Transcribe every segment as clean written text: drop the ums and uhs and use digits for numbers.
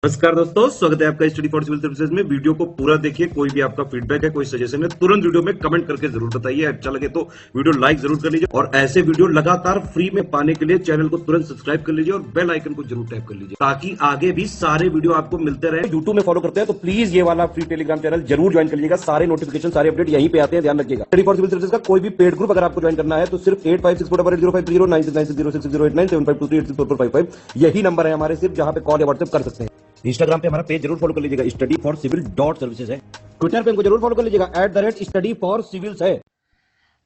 नमस्कार दोस्तों, स्वागत है आपका स्टडी फॉर सिविल सर्विसेज में। वीडियो को पूरा देखिए। कोई भी आपका फीडबैक है, कोई सजेशन है, तुरंत वीडियो में कमेंट करके जरूर बताइए। अच्छा लगे तो वीडियो लाइक जरूर कर लीजिए और ऐसे वीडियो लगातार फ्री में पाने के लिए चैनल को तुरंत सब्सक्राइब कर लीजिए और बेल आइकन को जरूर टैप कर लीजिए ताकि आगे भी सारे वीडियो आपको मिलते रहे। यूट्यूब में फॉलो करते हैं तो प्लीज ये वाला फ्री टेलीग्राम चैनल जरूर ज्वाइन कर लीजिएगा। सारे नोटिफिकेशन, सारे अपडेट यहीं पे आते हैं, ध्यान रखिएगा। स्टडी फॉर सिविल सर्विसेज का कोई भी पेड ग्रुप अगर आपको ज्वाइन करना है तो सिर्फ 85648053096960860894834455 यही नंबर है हमारे, सिर्फ जहां पे कॉल या व्हाट्सएप कर सकते हैं। इंस्टाग्राम पे हमारा पेज जरूर फॉलो कर लीजिएगा, study for civil dot services है। ट्विटर पे हमको जरूर फॉलो कर लीजिएगा, @स्टडी फॉर सिविल्स है।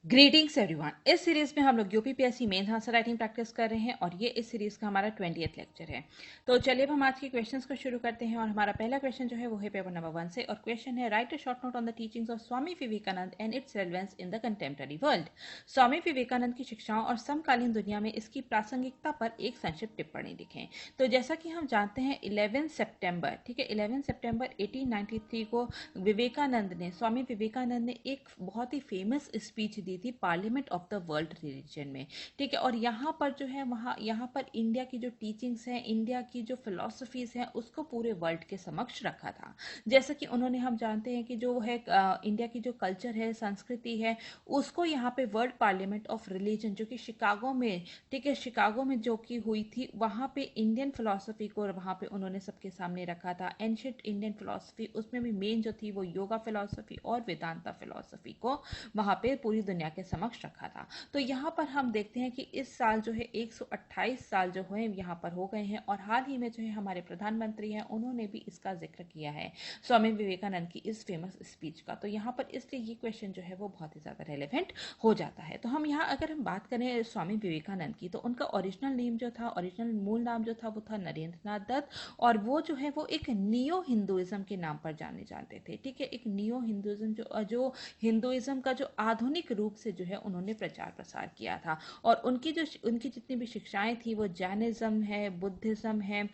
Greetings everyone. इस सीरीज में हम लोग UPPSC mains answer writing practice कर रहे हैं और ये इस सीरीज का हमारा 20th लेक्चर है। तो चलिए अब हम आज के क्वेश्चंस को शुरू करते हैं और हमारा पहला क्वेश्चन जो है वो है पेपर नंबर 1 से और क्वेश्चन है write a short note on the teachings of Swami Vivekananda and its relevance in the contemporary world. Swami Vivekananda की शिक्षाओं और समकालीन दुनिया में इसकी प्रासंगिकता पर एक संक्षिप्त टिप्पणी लिखें। तो जैसा कि हम जानते हैं 11 सितंबर, ठीक है, 11 सितंबर 1893 को स्वामी विवेकानंद ने एक बहुत ही फेमस स्पीच दी थी parliament of the world religion में, ठीक है। और यहाँ पर जो है यहाँ पर इंडिया की जो टीचिंग्स हैं, इंडिया की जो फिलॉसफीज हैं, उसको पूरे वर्ल्ड के समक्ष रखा था। जैसा कि उन्होंने, हम जानते हैं कि जो है इंडिया की जो कल्चर है, संस्कृति है, उसको यहाँ पे वर्ल्ड पार्लियामेंट ऑफ रिलीजन जो कि शिकागो में, ठीक है, शिकागो में जो कि हुई थी, वहाँ पे इंडियन फिलॉसफी को वहाँ पे उन्होंने सबके सामने रखा था। एंशिएंट इंडियन फिलॉसफी, उसमें भी मेन जो थी वो योगा फिलॉसफी और वेदांता फिलॉसफी को वहाँ पे पूरी दुनिया के समक्ष रखा था। तो यहाँ पर हम देखते हैं कि इस साल जो है 128 साल जो है यहाँ पर हो गए हैं और हाल ही में जो है हमारे प्रधानमंत्री हैं, उन्होंने भी इसका जिक्र किया है स्वामी विवेकानंद की इस फेमस स्पीच का। तो यहाँ पर इसलिए ये क्वेश्चन जो है वो बहुत ही ज़्यादा रेलेवेंट हो जाता है। तो हम यहाँ अगर हम बात करें स्वामी विवेकानंद की, तो उनका ओरिजिनल नेम जो था, ओरिजिनल मूल नाम जो था वो था नरेंद्र नाथ दत्त और वो जो है वो एक नियो हिंदुइज्म के नाम पर जाने जाते थे, ठीक है। एक नियो हिंदुइज्म जो हिंदुइज्म का जो आधुनिक रूप से जो है उन्होंने प्रचार प्रसार किया था और उनकी जितनी भी शिक्षाएं थी वो जैनिज्म है, बुद्धिज्म है,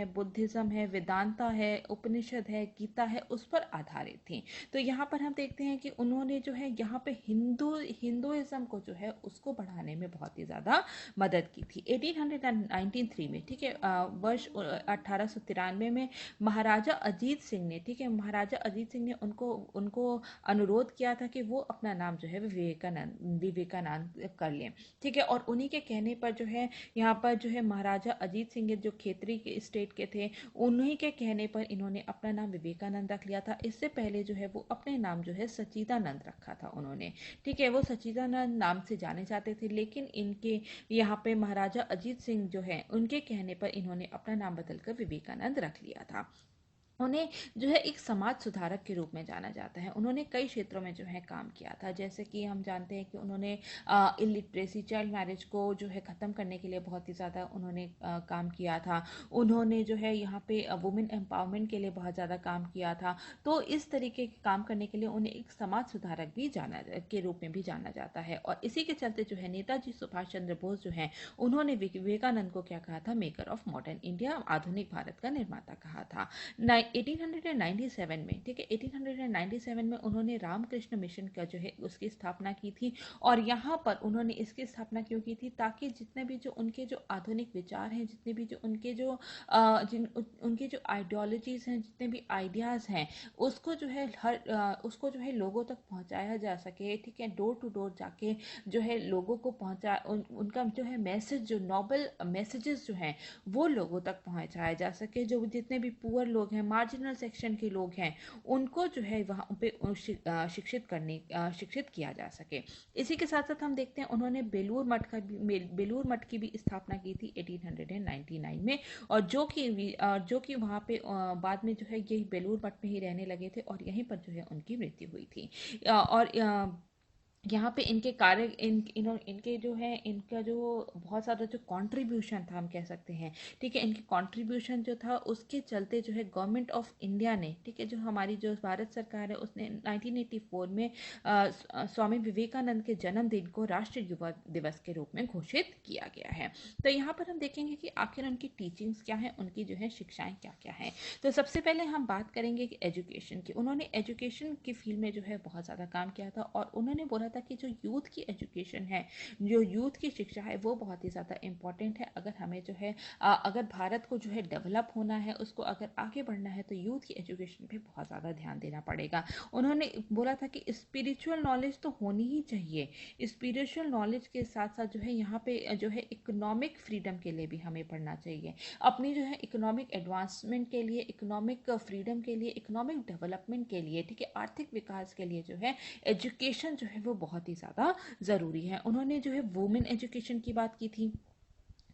बुद्धिज्म है, वेदांता है, उपनिषद है, गीता है, उस पर आधारित थी। तो यहाँ पर हम देखते हैं कि उन्होंने जो है यहाँ पे हिंदुइज्म को जो है उसको बढ़ाने में बहुत ही ज़्यादा मदद की थी। 1893 में, ठीक है, वर्ष 1893 में महाराजा अजीत सिंह ने, ठीक है, महाराजा अजीत सिंह ने उनको अनुरोध किया था कि वो अपना नाम जो है विवेकानंद कर लें, ठीक है। और उन्हीं के कहने पर जो है यहाँ पर जो है महाराजा अजीत सिंह जो खेतरी के स्टेट के थे, उन्हीं के कहने पर इन्होंने अपना नाम विवेकानंद रख लिया था। इससे पहले जो है वो अपने नाम जो है सच्चिदानंद रखा था उन्होंने, ठीक है, वो सच्चिदानंद नाम से जाने जाते थे। लेकिन इनके यहाँ पे महाराजा अजीत सिंह जो है उनके कहने पर इन्होंने अपना नाम बदलकर विवेकानंद रख लिया था। उन्हें जो है एक समाज सुधारक के रूप में जाना जाता है। उन्होंने कई क्षेत्रों में जो है काम किया था, जैसे कि हम जानते हैं कि उन्होंने इलिटरेसी, चाइल्ड मैरिज को जो है ख़त्म करने के लिए बहुत ही ज़्यादा उन्होंने काम किया था। उन्होंने जो है यहाँ पे वुमेन एम्पावरमेंट के लिए बहुत ज़्यादा काम किया था। तो इस तरीके के काम करने के लिए उन्हें एक समाज सुधारक भी के रूप में भी जाना जाता है। और इसी के चलते जो है नेताजी सुभाष चंद्र बोस जो है उन्होंने विवेकानंद को क्या कहा था, मेकर ऑफ मॉडर्न इंडिया, आधुनिक भारत का निर्माता कहा था। 1897 में, ठीक है, 1897 में उन्होंने रामकृष्ण मिशन का जो है उसकी स्थापना की थी। और यहाँ पर उन्होंने इसकी स्थापना क्यों की थी, ताकि जितने भी जो उनके जो आधुनिक विचार हैं, जितने भी जो उनके जो उनकी जो आइडियोलॉजीज हैं, जितने भी आइडियाज़ हैं, उसको जो है उसको जो है लोगों तक पहुँचाया जा सके, ठीक है, डोर टू डोर जाके जो है लोगों को उनका जो है मैसेज, जो नोबल मैसेजेस जो हैं वो लोगों तक पहुँचाया जा सके। जो जितने भी पुअर लोग हैं, मार्जिनल सेक्शन के लोग हैं, उनको जो है वहाँ पे शिक्षित किया जा सके। इसी के साथ साथ हम देखते हैं उन्होंने बेलूर मठ की भी स्थापना की थी 1899 में और जो कि वहाँ पे बाद में जो है यही बेलूर मठ में ही रहने लगे थे और यहीं पर जो है उनकी मृत्यु हुई थी। और यहाँ पे इनके कार्य इनके जो है इनका जो बहुत ज़्यादा जो कंट्रीब्यूशन था हम कह सकते हैं, ठीक है, इनके कंट्रीब्यूशन जो था उसके चलते जो है गवर्नमेंट ऑफ इंडिया ने, ठीक है, जो हमारी जो भारत सरकार है उसने 1984 में स्वामी विवेकानंद के जन्मदिन को राष्ट्रीय युवा दिवस के रूप में घोषित किया गया है। तो यहाँ पर हम देखेंगे कि आखिर उनकी टीचिंग्स क्या है, उनकी जो है शिक्षाएं क्या क्या है। तो सबसे पहले हम बात करेंगे कि एजुकेशन की। उन्होंने एजुकेशन की फील्ड में जो है बहुत ज़्यादा काम किया था और उन्होंने बोला था कि जो यूथ की एजुकेशन है, जो यूथ की शिक्षा है, वो बहुत ही ज़्यादा इम्पॉर्टेंट है। अगर हमें जो है अगर भारत को जो है डेवलप होना है, उसको अगर आगे बढ़ना है, तो यूथ की एजुकेशन पे बहुत ज़्यादा ध्यान देना पड़ेगा। उन्होंने बोला था कि स्पिरिचुअल नॉलेज तो होनी ही चाहिए, स्पिरिचुअल नॉलेज के साथ साथ जो है यहाँ पे जो है इकोनॉमिक फ्रीडम के लिए भी हमें पढ़ना चाहिए, अपनी जो है इकोनॉमिक एडवांसमेंट के लिए, इकोनॉमिक फ्रीडम के लिए, इकोनॉमिक डेवलपमेंट के लिए, ठीक है, आर्थिक विकास के लिए जो है एजुकेशन जो है वो बहुत ही ज़्यादा ज़रूरी है। उन्होंने जो है वुमेन एजुकेशन की बात की थी,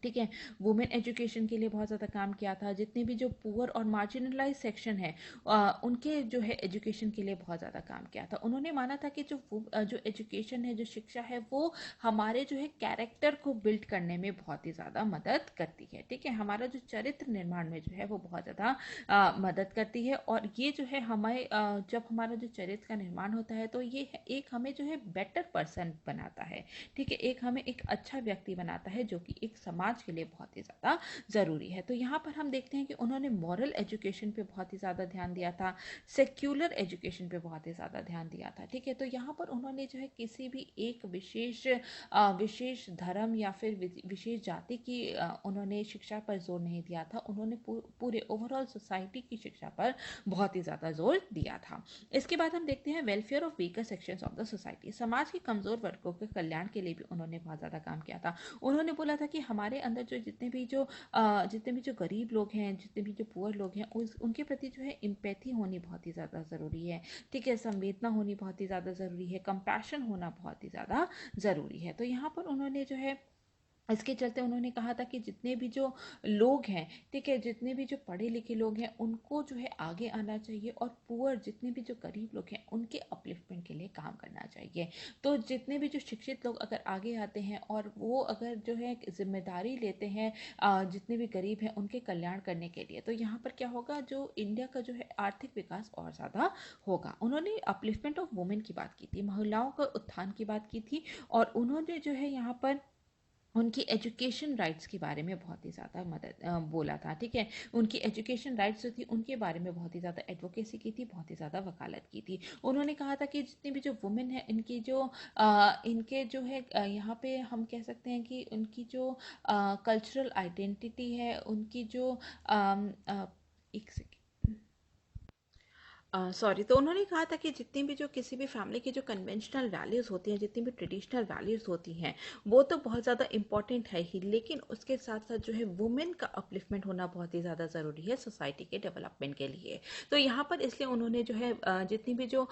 ठीक है, वुमेन एजुकेशन के लिए बहुत ज़्यादा काम किया था। जितने भी जो पुअर और मार्जिनलाइज सेक्शन है उनके जो है एजुकेशन के लिए बहुत ज़्यादा काम किया था। उन्होंने माना था कि जो एजुकेशन है, जो शिक्षा है, वो हमारे जो है कैरेक्टर को बिल्ड करने में बहुत ही ज़्यादा मदद करती है, ठीक है, हमारा जो चरित्र निर्माण में जो है वो बहुत ज़्यादा मदद करती है। और ये जो है हमारे जब हमारा जो चरित्र का निर्माण होता है, तो ये एक हमें जो है बेटर पर्सन बनाता है, ठीक है, एक हमें एक अच्छा व्यक्ति बनाता है, जो कि एक समाज के लिए बहुत ही ज़्यादा ज़रूरी है। तो यहाँ पर हम देखते हैं कि उन्होंने मॉरल एजुकेशन पे बहुत ही ज़्यादा ध्यान दिया था, सेक्युलर एजुकेशन पे बहुत ही ज़्यादा ध्यान दिया था, ठीक है। तो यहाँ पर उन्होंने जो है किसी भी एक विशेष धर्म या फिर विशेष जाति की उन्होंने शिक्षा पर जोर नहीं दिया था। उन्होंने पूरे ओवरऑल सोसाइटी की शिक्षा पर बहुत ही ज़्यादा जोर दिया था। इसके बाद हम देखते हैं welfare of weaker sections of the society, समाज के कमज़ोर वर्गों के कल्याण के लिए भी उन्होंने बहुत ज़्यादा काम किया था। उन्होंने बोला था कि हमारे अंदर जो जितने भी जो गरीब लोग हैं, जितने भी जो पुअर लोग हैं, उनके प्रति जो है एम्पैथी होनी बहुत ही ज़्यादा ज़रूरी है, ठीक है, संवेदना होनी बहुत ही ज़्यादा ज़रूरी है, कंपैशन होना बहुत ही ज़्यादा ज़रूरी है। तो यहाँ पर उन्होंने जो है इसके चलते उन्होंने कहा था कि जितने भी जो लोग हैं, ठीक है, जितने भी जो पढ़े लिखे लोग हैं, उनको जो है आगे आना चाहिए, और पुअर जितने भी जो गरीब लोग हैं, उनके अपलिफ्टमेंट के लिए काम करना चाहिए। तो जितने भी जो शिक्षित लोग अगर आगे आते हैं और वो अगर जो है जिम्मेदारी लेते हैं जितने भी गरीब हैं उनके कल्याण करने के लिए, तो यहाँ पर क्या होगा, जो इंडिया का जो है आर्थिक विकास और ज़्यादा होगा। उन्होंने अपलिफ्टमेंट ऑफ वुमेन की बात की थी, महिलाओं का उत्थान की बात की थी, और उन्होंने जो है यहाँ पर उनकी एजुकेशन राइट्स के बारे में बहुत ही ज़्यादा बोला था, ठीक है, उनकी एजुकेशन राइट्स जो थी उनके बारे में बहुत ही ज़्यादा एडवोकेसी की थी, बहुत ही ज़्यादा वकालत की थी। उन्होंने कहा था कि जितनी भी जो वुमेन है, इनके जो है यहाँ पे हम कह सकते हैं कि उनकी जो कल्चरल आइडेंटिटी है, उनकी जो एक सेकेंड, सॉरी, तो उन्होंने कहा था कि जितनी भी जो किसी भी फैमिली की जो कन्वेंशनल वैल्यूज़ होती हैं, जितनी भी ट्रेडिशनल वैल्यूज़ होती हैं, वो तो बहुत ज़्यादा इंपॉर्टेंट है ही, लेकिन उसके साथ साथ जो है वुमेन का अपलिफ्टमेंट होना बहुत ही ज़्यादा ज़रूरी है सोसाइटी के डेवलपमेंट के लिए। तो यहाँ पर इसलिए उन्होंने जो है जितनी भी जो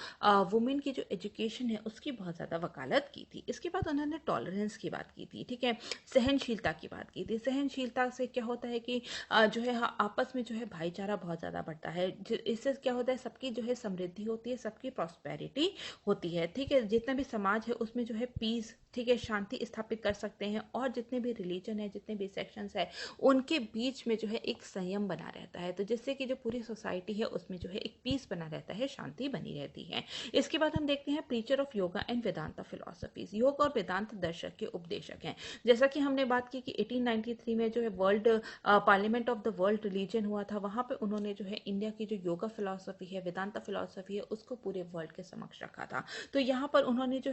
वुमेन की जो एजुकेशन है उसकी बहुत ज़्यादा वकालत की थी। इसके बाद उन्होंने टॉलरेंस की बात की थी, ठीक है, सहनशीलता की बात की थी। सहनशीलता से क्या होता है कि जो है आपस में जो है भाईचारा बहुत ज़्यादा बढ़ता है, इससे क्या होता है, सबकी जो है समृद्धि होती है, सबकी प्रॉस्पेरिटी होती है, ठीक है, जितना भी समाज है उसमें जो है पीस, ठीक है, शांति स्थापित कर सकते हैं, और जितने भी रिलीजन है, जितने भी सेक्शंस है, उनके बीच में जो है एक संयम बना रहता है, तो जिससे कि जो पूरी सोसाइटी है उसमें जो है एक पीस बना रहता है, शांति बनी रहती है। इसके बाद हम देखते हैं preacher of yoga and Vedanta philosophies, योग और वेदांत दर्शक के उपदेशक हैं। जैसा कि हमने बात की कि 1893 में जो है world parliament of the world religion हुआ था, वहां पे उन्होंने जो है इंडिया की जो योगा फिलोसफी है, वेदांता फिलोसफी है, उसको पूरे वर्ल्ड के समक्ष रखा था। तो यहाँ पर उन्होंने जो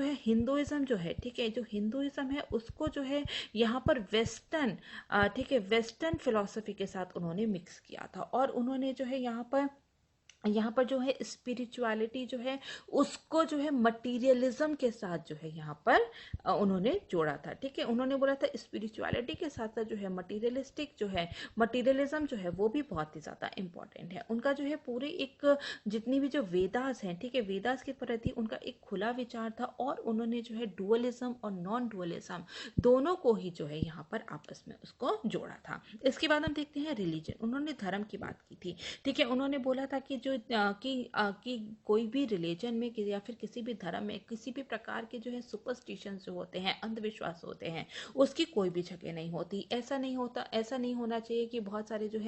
है हिंदुइज्म जो है, ठीक है, जो हिंदुइज्म है उसको जो है यहाँ पर वेस्टर्न, ठीक है, वेस्टर्न फिलोसफी के साथ उन्होंने मिक्स किया था, और उन्होंने जो है यहाँ पर जो है स्पिरिचुअलिटी जो है उसको जो है मटीरियलिज्म के साथ जो है यहाँ पर उन्होंने जोड़ा था, ठीक है। उन्होंने बोला था स्पिरिचुअलिटी के साथ साथ जो है मटीरियलिज्म जो है वो भी बहुत ही ज़्यादा इंपॉर्टेंट है। उनका जो है पूरे एक जितनी भी जो वेदास हैं, ठीक है, वेदास के प्रति उनका एक खुला विचार था, और उन्होंने जो है डुअलिज्म और नॉन डुअलिज्म दोनों को ही जो है यहाँ पर आपस में उसको जोड़ा था। इसके बाद हम देखते हैं रिलीजन, उन्होंने धर्म की बात की थी, ठीक है। उन्होंने बोला था कि कि कोई भी रिलीजन में या फिर किसी भी धर्म में किसी भी प्रकार के जो है सुपरस्टिशंस जो होते हैं, अंधविश्वास होते हैं, उसकी कोई भी जगह नहीं होती। ऐसा नहीं होना चाहिए कि बहुत सारे जो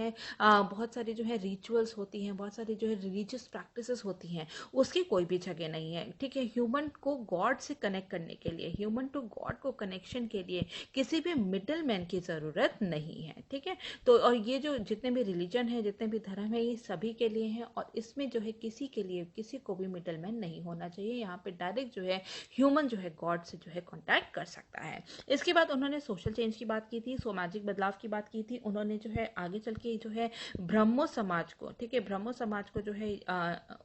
है रिचुअल्स होती हैं, बहुत सारी जो है रिलीजियस प्रैक्टिसेस होती हैं, उसकी कोई भी जगह नहीं है, ठीक है। ह्यूमन को गॉड से कनेक्ट करने के लिए, ह्यूमन टू गॉड को कनेक्शन के लिए किसी भी मिडल मैन की ज़रूरत नहीं है, ठीक है। तो और ये जो जितने भी रिलीजन है, जितने भी धर्म है, ये सभी के लिए हैं, और इसमें जो है किसी के लिए किसी को भी मिडल मैन नहीं होना चाहिए। यहाँ पे डायरेक्ट जो है ह्यूमन जो है गॉड से जो है कॉन्टैक्ट कर सकता है। इसके बाद उन्होंने सोशल चेंज की बात की थी, सामाजिक बदलाव की बात की थी। उन्होंने जो है आगे चल के जो है ब्रह्मो समाज को, ठीक है, ब्रह्मो समाज को जो है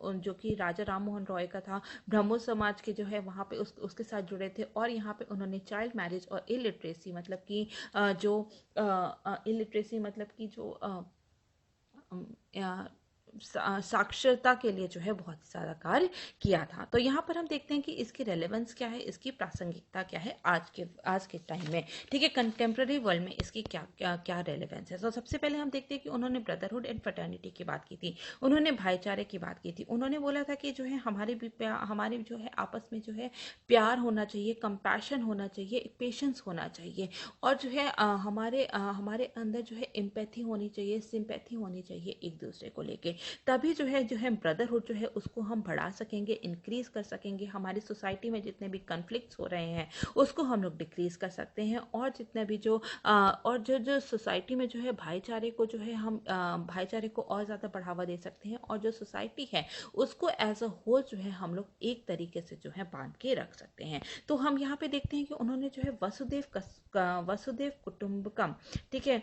जो कि राजा राम मोहन रॉय का था, ब्रह्मो समाज के जो है वहाँ पे उसके साथ जुड़े थे। और यहाँ पे उन्होंने चाइल्ड मैरिज और इलिटरेसी मतलब कि जो इलिटरेसी मतलब कि जो साक्षरता के लिए जो है बहुत ज़्यादा कार्य किया था। तो यहाँ पर हम देखते हैं कि इसकी रेलेवेंस क्या है, इसकी प्रासंगिकता क्या है आज के टाइम में, ठीक है, कंटेम्प्रेरी वर्ल्ड में इसकी क्या क्या क्या रेलेवेंस है। तो सबसे पहले हम देखते हैं कि उन्होंने ब्रदरहुड एंड फ्रेटर्निटी की बात की थी, उन्होंने भाईचारे की बात की थी। उन्होंने बोला था कि जो है हमारे जो है आपस में जो है प्यार होना चाहिए, कंपैशन होना चाहिए, पेशेंस होना चाहिए, और जो है हमारे अंदर जो है एम्पैथी होनी चाहिए, सिंपैथी होनी चाहिए एक दूसरे को लेके। तभी जो है ब्रदरहुड जो है उसको हम बढ़ा सकेंगे, इंक्रीज कर सकेंगे। हमारी सोसाइटी में जितने भी कन्फ्लिक्ट्स हो रहे हैं उसको हम लोग डिक्रीज कर सकते हैं, और जितने भी जो सोसाइटी में जो है भाईचारे को जो है हम भाईचारे को और ज़्यादा बढ़ावा दे सकते हैं, और जो सोसाइटी है उसको एज अ होल जो है हम लोग एक तरीके से जो है बांध के रख सकते हैं। तो हम यहाँ पे देखते हैं कि उन्होंने जो है वसुदेव कुटुंबकम, ठीक है,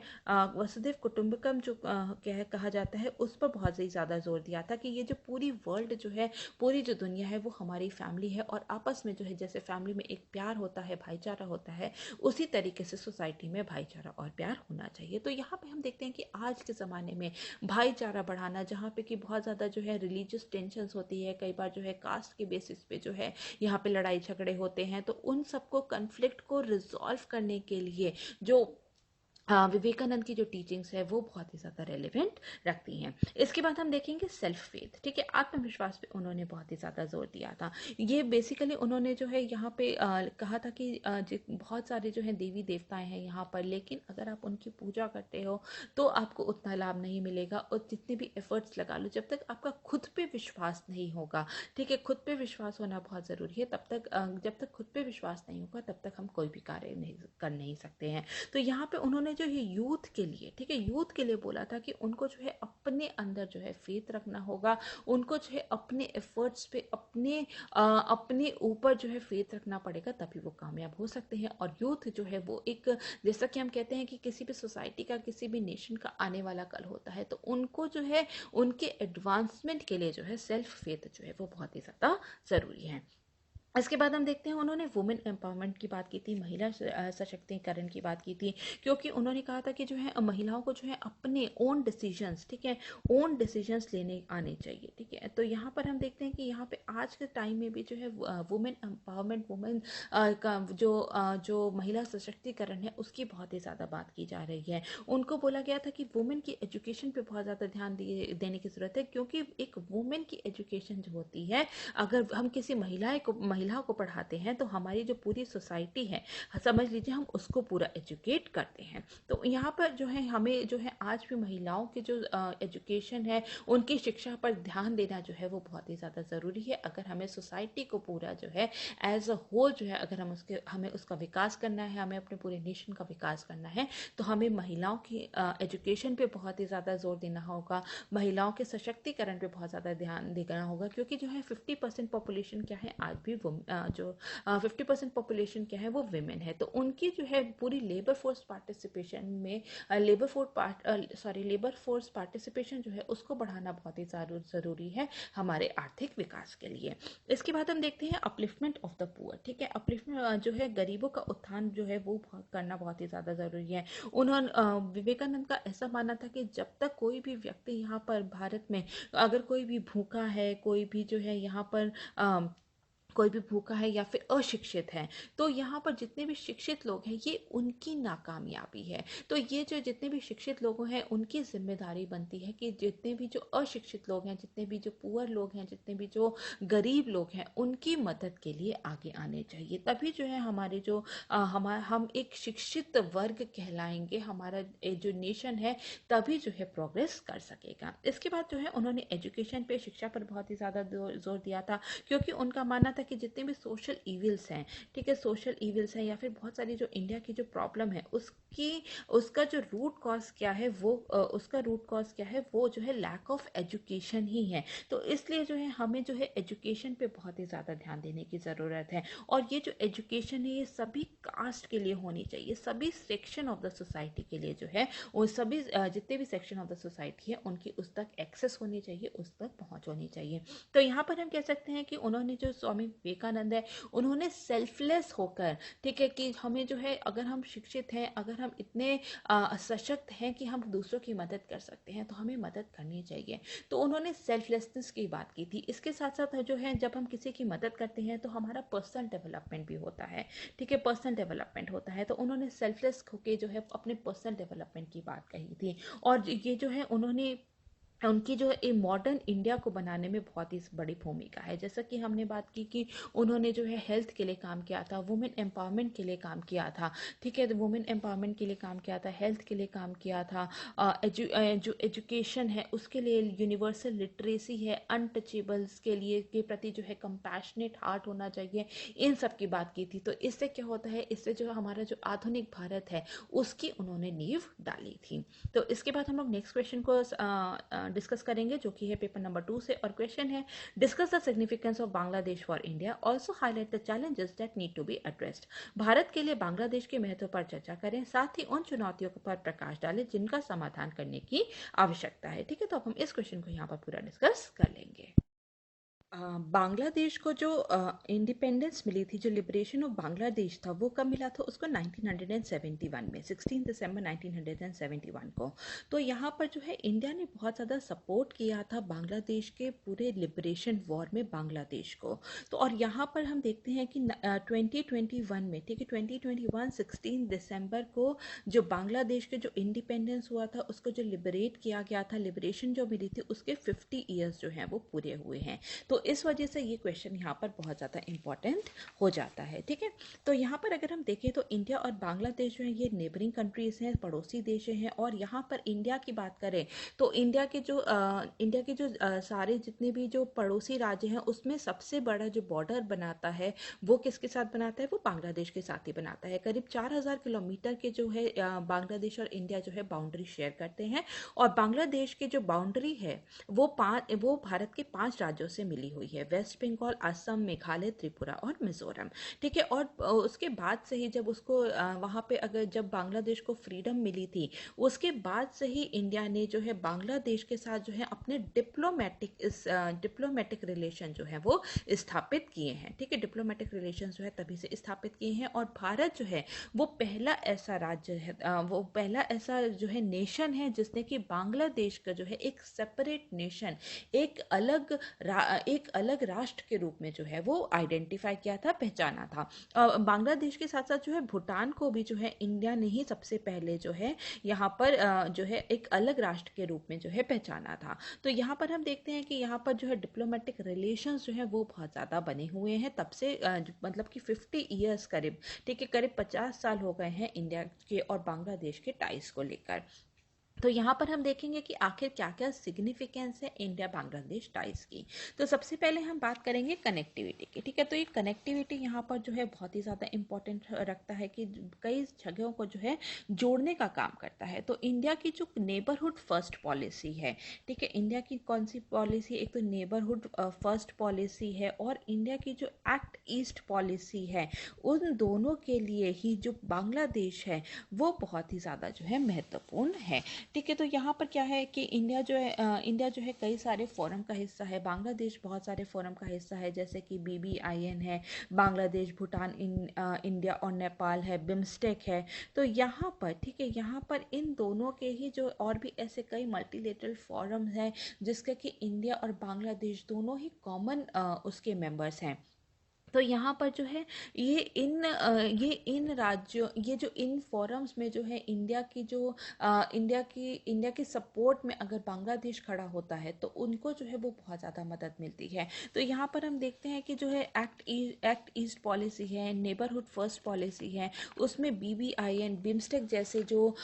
वसुदेव कुटुंबकम जो कहा जाता है उस पर बहुत ही ज़्यादा जोर दिया था कि ये जो पूरी वर्ल्ड जो है, पूरी जो दुनिया है वो हमारी फैमिली है, और आपस में जो है जैसे फैमिली में एक प्यार होता है, भाईचारा होता है, उसी तरीके से सोसाइटी में भाईचारा और प्यार होना चाहिए। तो यहाँ पे हम देखते हैं कि आज के ज़माने में भाईचारा बढ़ाना, जहाँ पे कि बहुत ज़्यादा जो है रिलीजियस टेंशन्स होती है, कई बार जो है कास्ट के बेसिस पे जो है यहाँ पे लड़ाई झगड़े होते हैं, तो उन सबको कन्फ्लिक्ट को रिजॉल्व करने के लिए जो विवेकानंद की जो टीचिंग्स है वो बहुत ही ज़्यादा रेलिवेंट रखती हैं। इसके बाद हम देखेंगे सेल्फ फेथ, ठीक है, आत्मविश्वास पे उन्होंने बहुत ही ज़्यादा जोर दिया था। ये बेसिकली उन्होंने जो है यहाँ पे कहा था कि बहुत सारे जो है देवी देवताएं हैं यहाँ पर, लेकिन अगर आप उनकी पूजा करते हो तो आपको उतना लाभ नहीं मिलेगा, और जितने भी एफर्ट्स लगा लो, जब तक आपका खुद पे विश्वास नहीं होगा, ठीक है, खुद पे विश्वास होना बहुत ज़रूरी है, तब तक जब तक खुद पे विश्वास नहीं होगा तब तक हम कोई भी कार्य नहीं कर नहीं सकते हैं। तो यहाँ पे उन्होंने जो ये यूथ के लिए, ठीक है, यूथ के लिए बोला था कि उनको जो है अपने अंदर जो है फेथ रखना होगा, उनको जो है अपने एफर्ट्स पे अपने ऊपर जो है फेथ रखना पड़ेगा, तभी वो कामयाब हो सकते हैं। और यूथ जो है वो एक, जैसा कि हम कहते हैं कि किसी भी सोसाइटी का, किसी भी नेशन का आने वाला कल होता है, तो उनको जो है उनके एडवांसमेंट के लिए जो है सेल्फ फेथ जो है वो बहुत ही ज़्यादा ज़रूरी है। इसके बाद हम देखते हैं उन्होंने वुमेन एम्पावरमेंट की बात की थी, महिला सशक्तिकरण की बात की थी, क्योंकि उन्होंने कहा था कि जो है महिलाओं को जो है अपने ओन डिसीजंस, ठीक है, ओन डिसीजंस लेने आने चाहिए, ठीक है। तो यहाँ पर हम देखते हैं कि यहाँ पे आज के टाइम में भी जो है वुमेन एम्पावरमेंट, वुमेन का जो महिला सशक्तिकरण है उसकी बहुत ही ज़्यादा बात की जा रही है। उनको बोला गया था कि वुमेन की एजुकेशन पे बहुत ज़्यादा ध्यान देने की ज़रूरत है, क्योंकि एक वुमेन की एजुकेशन जो होती है, अगर हम किसी महिला को पढ़ाते हैं तो हमारी जो पूरी सोसाइटी है, समझ लीजिए हम उसको पूरा एजुकेट करते हैं। तो यहाँ पर जो है हमें जो है आज भी महिलाओं की जो एजुकेशन है, उनकी शिक्षा पर ध्यान देना जो है वो बहुत ही ज़्यादा ज़रूरी है। अगर हमें सोसाइटी को पूरा जो है एज अ होल जो है, अगर हमें उसका विकास करना है, हमें अपने पूरे नेशन का विकास करना है, तो हमें महिलाओं की एजुकेशन पे बहुत ही ज़्यादा जोर देना होगा, महिलाओं के सशक्तिकरण पे बहुत ज़्यादा ध्यान देना होगा, क्योंकि जो है 50% पॉपुलेशन क्या है आज भी जो 50% पॉपुलेशन क्या है वो विमेन है। तो उनकी जो है पूरी लेबर फोर्स पार्टिसिपेशन में लेबर फोर्स पार्टिसिपेशन जो है उसको बढ़ाना बहुत ही ज़रूरी है हमारे आर्थिक विकास के लिए। इसके बाद हम देखते हैं अपलिफ्टमेंट ऑफ द पुअर, ठीक है, अपलिफ्टमेंट जो है गरीबों का उत्थान जो है वो करना बहुत ही ज़्यादा ज़रूरी है। विवेकानंद का ऐसा मानना था कि जब तक कोई भी व्यक्ति यहाँ पर भारत में अगर कोई भी भूखा है, कोई भी जो है यहाँ पर कोई भी भूखा है या फिर अशिक्षित है, तो यहाँ पर जितने भी शिक्षित लोग हैं ये उनकी नाकामयाबी है। तो ये जो जितने भी शिक्षित लोग हैं उनकी जिम्मेदारी बनती है कि जितने भी जो अशिक्षित लोग हैं, जितने भी जो पुअर लोग हैं, जितने भी जो गरीब लोग हैं, उनकी मदद के लिए आगे आने चाहिए। तभी जो है हमारे जो हम एक शिक्षित वर्ग कहलाएंगे, हमारा जो नेशन है तभी जो है प्रोग्रेस कर सकेगा। इसके बाद जो है उन्होंने एजुकेशन पे, शिक्षा पर बहुत ही ज़्यादा जोर दिया था, क्योंकि उनका मानना था कि जितने भी सोशल इविल्स हैं, ठीक है, सोशल इविल्स हैं या फिर बहुत सारी जो इंडिया की जो प्रॉब्लम है उसका जो रूट कॉज क्या है वो जो है लैक ऑफ एजुकेशन ही है। तो इसलिए जो है हमें जो है एजुकेशन पे बहुत ही ज़्यादा ध्यान देने की ज़रूरत है। और ये जो एजुकेशन है ये सभी कास्ट के लिए होनी चाहिए, सभी सेक्शन ऑफ द सोसाइटी के लिए जो है वो सभी जितने भी सेक्शन ऑफ द सोसाइटी है उनकी उस तक एक्सेस होनी चाहिए, उस तक पहुंच होनी चाहिए। तो यहाँ पर हम कह सकते हैं कि उन्होंने जो स्वामी विवेकानंद है उन्होंने सेल्फलेस होकर, ठीक है, कि हमें जो है अगर हम शिक्षित हैं, अगर हम इतने सशक्त हैं कि हम दूसरों की मदद कर सकते हैं तो हमें मदद करनी चाहिए। तो उन्होंने सेल्फलेसनेस की बात की थी। इसके साथ साथ जो है जब हम किसी की मदद करते हैं तो हमारा पर्सनल डेवलपमेंट भी होता है, ठीक है, पर्सनल डेवलपमेंट होता है। तो उन्होंने सेल्फलेस होके जो है अपने पर्सनल डेवलपमेंट की बात कही थी। और ये जो है उन्होंने उनकी जो है मॉडर्न इंडिया को बनाने में बहुत ही बड़ी भूमिका है। जैसा कि हमने बात की कि उन्होंने जो है हेल्थ के लिए काम किया था, वुमेन एम्पावरमेंट के लिए काम किया था, ठीक है, तो वुमेन एम्पावरमेंट के लिए काम किया था, हेल्थ के लिए काम किया था, जो एजुकेशन है उसके लिए, यूनिवर्सल लिटरेसी है, अनटचेबल्स के लिए के प्रति जो है कंपैशनेट हार्ट होना चाहिए, इन सब की बात की थी। तो इससे क्या होता है, इससे जो हमारा जो आधुनिक भारत है उसकी उन्होंने नींव डाली थी। तो इसके बाद हम लोग नेक्स्ट क्वेश्चन को डिस्कस करेंगे जो कि है पेपर नंबर 2 से। और क्वेश्चन है, discuss the significance of Bangladesh for India, also highlight the challenges that need to be addressed. Bharat के लिए बांग्लादेश के महत्व पर चर्चा करें, साथ ही उन चुनौतियों पर प्रकाश डालें जिनका समाधान करने की आवश्यकता है। ठीक है, तो अब हम इस क्वेश्चन को यहाँ पर पूरा डिस्कस कर लेंगे। बांग्लादेश को जो इंडिपेंडेंस मिली थी, जो लिबरेशन ऑफ बांग्लादेश था, वो कब मिला था उसको 1971 में, 16 दिसंबर 1971 को। तो यहाँ पर जो है इंडिया ने बहुत ज़्यादा सपोर्ट किया था बांग्लादेश के पूरे लिबरेशन वॉर में बांग्लादेश को। तो और यहाँ पर हम देखते हैं कि 2021 में, ठीक है, 2021 16 दिसंबर को जो बांग्लादेश के जो इंडिपेंडेंस हुआ था उसको जो लिबरेट किया गया था, लिबरेशन जो मिली थी उसके 50 ईयर्स जो हैं वो पूरे हुए हैं। तो इस वजह से ये क्वेश्चन यहाँ पर बहुत ज़्यादा इंपॉर्टेंट हो जाता है। ठीक है, तो यहाँ पर अगर हम देखें तो इंडिया और बांग्लादेश जो है ये नेबरिंग कंट्रीज हैं, पड़ोसी देश हैं। और यहाँ पर इंडिया की बात करें तो इंडिया के जो सारे जितने भी जो पड़ोसी राज्य हैं उसमें सबसे बड़ा जो बॉर्डर बनाता है वो किसके साथ बनाता है, वो बांग्लादेश के साथ ही बनाता है। करीब 4000 किलोमीटर के जो है बांग्लादेश और इंडिया जो है बाउंड्री शेयर करते हैं। और बांग्लादेश की जो बाउंड्री है वो भारत के 5 राज्यों से मिली हुई है, वेस्ट बंगाल, असम, मेघालय, त्रिपुरा और मिजोरम। ठीक है, और उसके बाद से ही जब उसको वहाँ पे अगर जब बांग्लादेश को फ्रीडम मिली थी उसके बाद से ही इंडिया ने जो है बांग्लादेश के साथ जो है अपने डिप्लोमेटिक रिलेशन जो है वो स्थापित किए हैं। ठीक है, डिप्लोमेटिक रिलेशन जो है तभी से स्थापित किए हैं। और भारत जो है वो पहला ऐसा राज्य है, वो पहला ऐसा जो है नेशन है जिसने कि बांग्लादेश का जो है एक सेपरेट नेशन, एक अलग राष्ट्र के रूप में जो है वो आइडेंटिफाई किया था, पहचाना था। बांग्लादेश के साथ साथ जो है भूटान को भी जो है इंडिया ने ही सबसे पहले जो है यहाँ पर जो है एक अलग राष्ट्र के रूप में जो है पहचाना था। तो यहाँ पर हम देखते हैं कि यहाँ पर जो है डिप्लोमेटिक रिलेशंस जो है वो बहुत ज़्यादा बने हुए हैं तब से, मतलब कि 50 ईयर्स करीब, ठीक है, करीब 50 साल हो गए हैं इंडिया के और बांग्लादेश के टाइज को लेकर। तो यहाँ पर हम देखेंगे कि आखिर क्या क्या सिग्निफिकेंस है इंडिया बांग्लादेश टाइज की। तो सबसे पहले हम बात करेंगे कनेक्टिविटी की। ठीक है, तो ये कनेक्टिविटी यहाँ पर जो है बहुत ही ज़्यादा इंपॉर्टेंट रखता है कि कई जगहों को जो है जोड़ने का काम करता है। तो इंडिया की जो नेबरहुड फर्स्ट पॉलिसी है, ठीक है, इंडिया की कौन सी पॉलिसी, एक तो नेबरहुड फर्स्ट पॉलिसी है और इंडिया की जो एक्ट ईस्ट पॉलिसी है, उन दोनों के लिए ही जो बांग्लादेश है वो बहुत ही ज़्यादा जो है महत्वपूर्ण है। ठीक है, तो यहाँ पर क्या है कि इंडिया जो है कई सारे फोरम का हिस्सा है, बांग्लादेश बहुत सारे फोरम का हिस्सा है, जैसे कि BBIN है, बांग्लादेश, भूटान, इंडिया और नेपाल है, बिम्स्टेक है। तो यहाँ पर, ठीक है, यहाँ पर इन दोनों के ही जो और भी ऐसे कई मल्टीलेटरल फोरम हैं जिसके कि इंडिया और बांग्लादेश दोनों ही कॉमन उसके मेंबर्स हैं। तो यहाँ पर जो है ये इन राज्यों, ये जो इन फोरम्स में जो है इंडिया की सपोर्ट में अगर बांग्लादेश खड़ा होता है तो उनको जो है वो बहुत ज़्यादा मदद मिलती है। तो यहाँ पर हम देखते हैं कि जो है एक्ट ईस्ट पॉलिसी है, नेबरहुड फर्स्ट पॉलिसी है, उसमें BBIN, बिम्स्टेक जैसे जो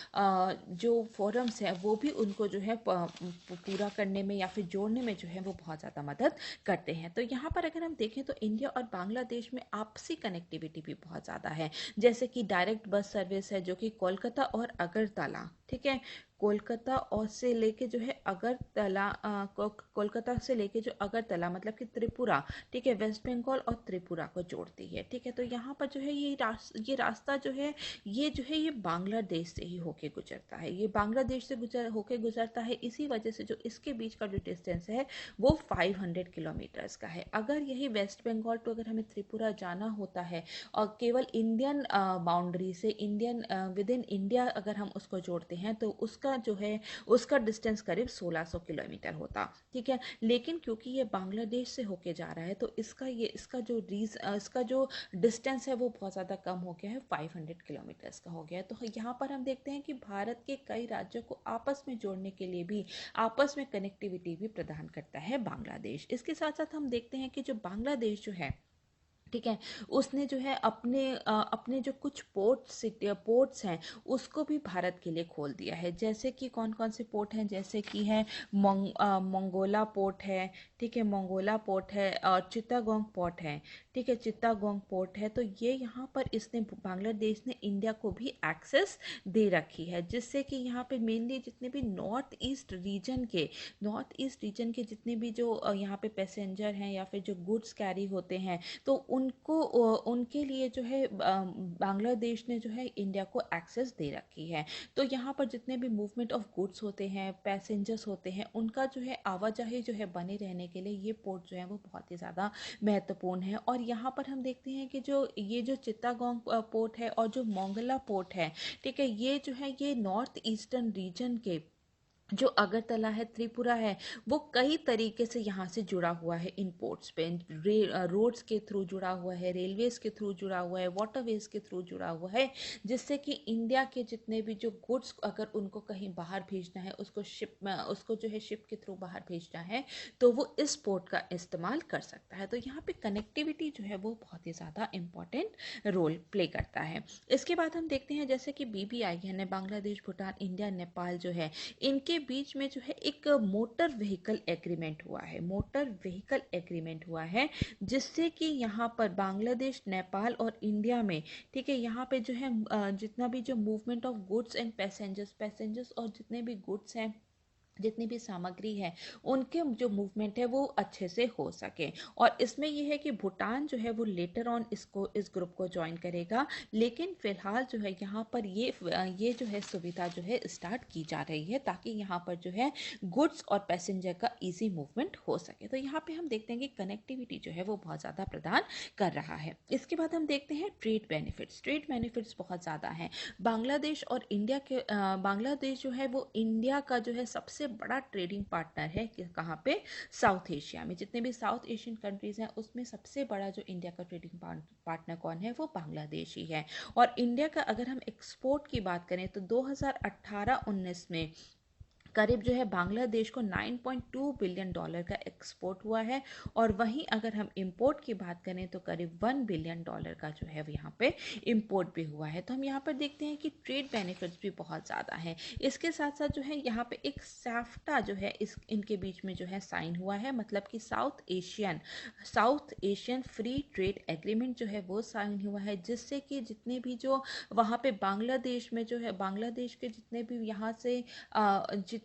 फोरम्स हैं वो भी उनको जो है पूरा करने में या फिर जोड़ने में जो है वो बहुत ज़्यादा मदद करते हैं। तो यहाँ पर अगर हम देखें तो इंडिया और बांग्लादेश बांग्लादेश में आपसी कनेक्टिविटी भी बहुत ज़्यादा है, जैसे कि डायरेक्ट बस सर्विस है जो कि कोलकाता और अगरतला, ठीक है, कोलकाता और से लेके जो है अगरतला, कोलकाता से लेके जो अगरतला मतलब कि त्रिपुरा, ठीक है, वेस्ट बंगाल और त्रिपुरा को जोड़ती है, ठीक है। तो यहाँ पर जो है ये रास्ता जो है ये बांग्लादेश से ही होके गुजरता है, ये बांग्लादेश से होके गुजरता है। इसी वजह से जो इसके बीच का जो डिस्टेंस है वो 500 किलोमीटर्स का है। अगर यही वेस्ट बंगाल तो अगर हमें त्रिपुरा जाना होता है और केवल इंडियन बाउंड्री से इंडियन विद इन इंडिया अगर हम उसको जोड़ते हैं तो उसका जो है उसका डिस्टेंस करीब 1600 किलोमीटर होता, ठीक है। लेकिन क्योंकि ये बांग्लादेश से होके जा रहा है तो इसका जो डिस्टेंस है वो बहुत ज़्यादा कम हो गया है, 500 किलोमीटर्स का हो गया है। तो यहाँ पर हम देखते हैं कि भारत के कई राज्यों को आपस में जोड़ने के लिए भी, आपस में कनेक्टिविटी भी प्रदान करता है बांग्लादेश। इसके साथ साथ हम देखते हैं कि जो बांग्लादेश जो है, ठीक है, उसने जो है अपने जो कुछ पोर्ट्स हैं उसको भी भारत के लिए खोल दिया है। जैसे कि कौन कौन से पोर्ट हैं, जैसे कि है मंगोला पोर्ट है, ठीक है, मंगोला पोर्ट है और चित्तागोंग पोर्ट है, ठीक है, चित्तागोंग पोर्ट है। तो ये यहाँ पर इसने बांग्लादेश ने इंडिया को भी एक्सेस दे रखी है, जिससे कि यहाँ पे मेनली जितने भी नॉर्थ ईस्ट रीजन के जितने भी जो यहाँ पे पैसेंजर हैं या फिर जो गुड्स कैरी होते हैं तो उनके लिए जो है बांग्लादेश ने जो है इंडिया को एक्सेस दे रखी है। तो यहाँ पर जितने भी मूवमेंट ऑफ गुड्स होते हैं, पैसेंजर्स होते हैं, उनका जो है आवाजाही जो है बने रहने के लिए ये पोर्ट जो है वो बहुत ही ज़्यादा महत्वपूर्ण है। और यहाँ पर हम देखते हैं कि जो चित्तागोंग पोर्ट है और जो मोंगला पोर्ट है, ठीक है, ये जो है ये नॉर्थ ईस्टर्न रीजन के जो अगरतला है, त्रिपुरा है, वो कई तरीके से यहाँ से जुड़ा हुआ है इन पोर्ट्स पे। रोड्स के थ्रू जुड़ा हुआ है, रेलवेज के थ्रू जुड़ा हुआ है, वाटरवेज के थ्रू जुड़ा हुआ है, जिससे कि इंडिया के जितने भी जो गुड्स अगर उनको कहीं बाहर भेजना है, उसको जो है शिप के थ्रू बाहर भेजना है तो वो इस पोर्ट का इस्तेमाल कर सकता है। तो यहाँ पे कनेक्टिविटी जो है वो बहुत ही ज़्यादा इम्पॉर्टेंट रोल प्ले करता है। इसके बाद हम देखते हैं जैसे कि BBI यानी बांग्लादेश, भूटान, इंडिया, नेपाल जो है, इनके बीच में जो है एक मोटर व्हीकल एग्रीमेंट हुआ है, जिससे कि यहाँ पर बांग्लादेश, नेपाल और इंडिया में, ठीक है, यहाँ पे जो है जितना भी जो movement of goods and passengers और जितने भी गुड्स हैं, जितनी भी सामग्री है, उनके जो मूवमेंट है वो अच्छे से हो सके। और इसमें यह है कि भूटान जो है वो लेटर ऑन इस ग्रुप को ज्वाइन करेगा, लेकिन फिलहाल जो है यहाँ पर ये जो है सुविधा जो है स्टार्ट की जा रही है ताकि यहाँ पर जो है गुड्स और पैसेंजर का इजी मूवमेंट हो सके। तो यहाँ पे हम देखते हैं कि कनेक्टिविटी जो है वो बहुत ज़्यादा प्रदान कर रहा है। इसके बाद हम देखते हैं ट्रेड बेनिफिट्स बहुत ज़्यादा हैं। बांग्लादेश और इंडिया के बांग्लादेश जो है वो इंडिया का जो है सबसे बड़ा ट्रेडिंग पार्टनर है। कहाँ पे? साउथ एशिया में। जितने भी साउथ एशियन कंट्रीज हैं उसमें सबसे बड़ा जो इंडिया का ट्रेडिंग पार्टनर कौन है? वो बांग्लादेश ही है। और इंडिया का अगर हम एक्सपोर्ट की बात करें तो 2018-19 में करीब जो है बांग्लादेश को $9.2 बिलियन का एक्सपोर्ट हुआ है। और वहीं अगर हम इंपोर्ट की बात करें तो करीब $1 बिलियन का जो है यहाँ पे इंपोर्ट भी हुआ है। तो हम यहाँ पर देखते हैं कि ट्रेड बेनिफिट्स भी बहुत ज़्यादा हैं। इसके साथ साथ जो है यहाँ पे एक सैफ्टा जो है इनके बीच में जो है साइन हुआ है, मतलब कि south Asian free trade agreement जो है वो साइन हुआ है, जिससे कि जितने भी जो वहाँ पे बांग्लादेश में जो है बांग्लादेश के जितने भी यहाँ से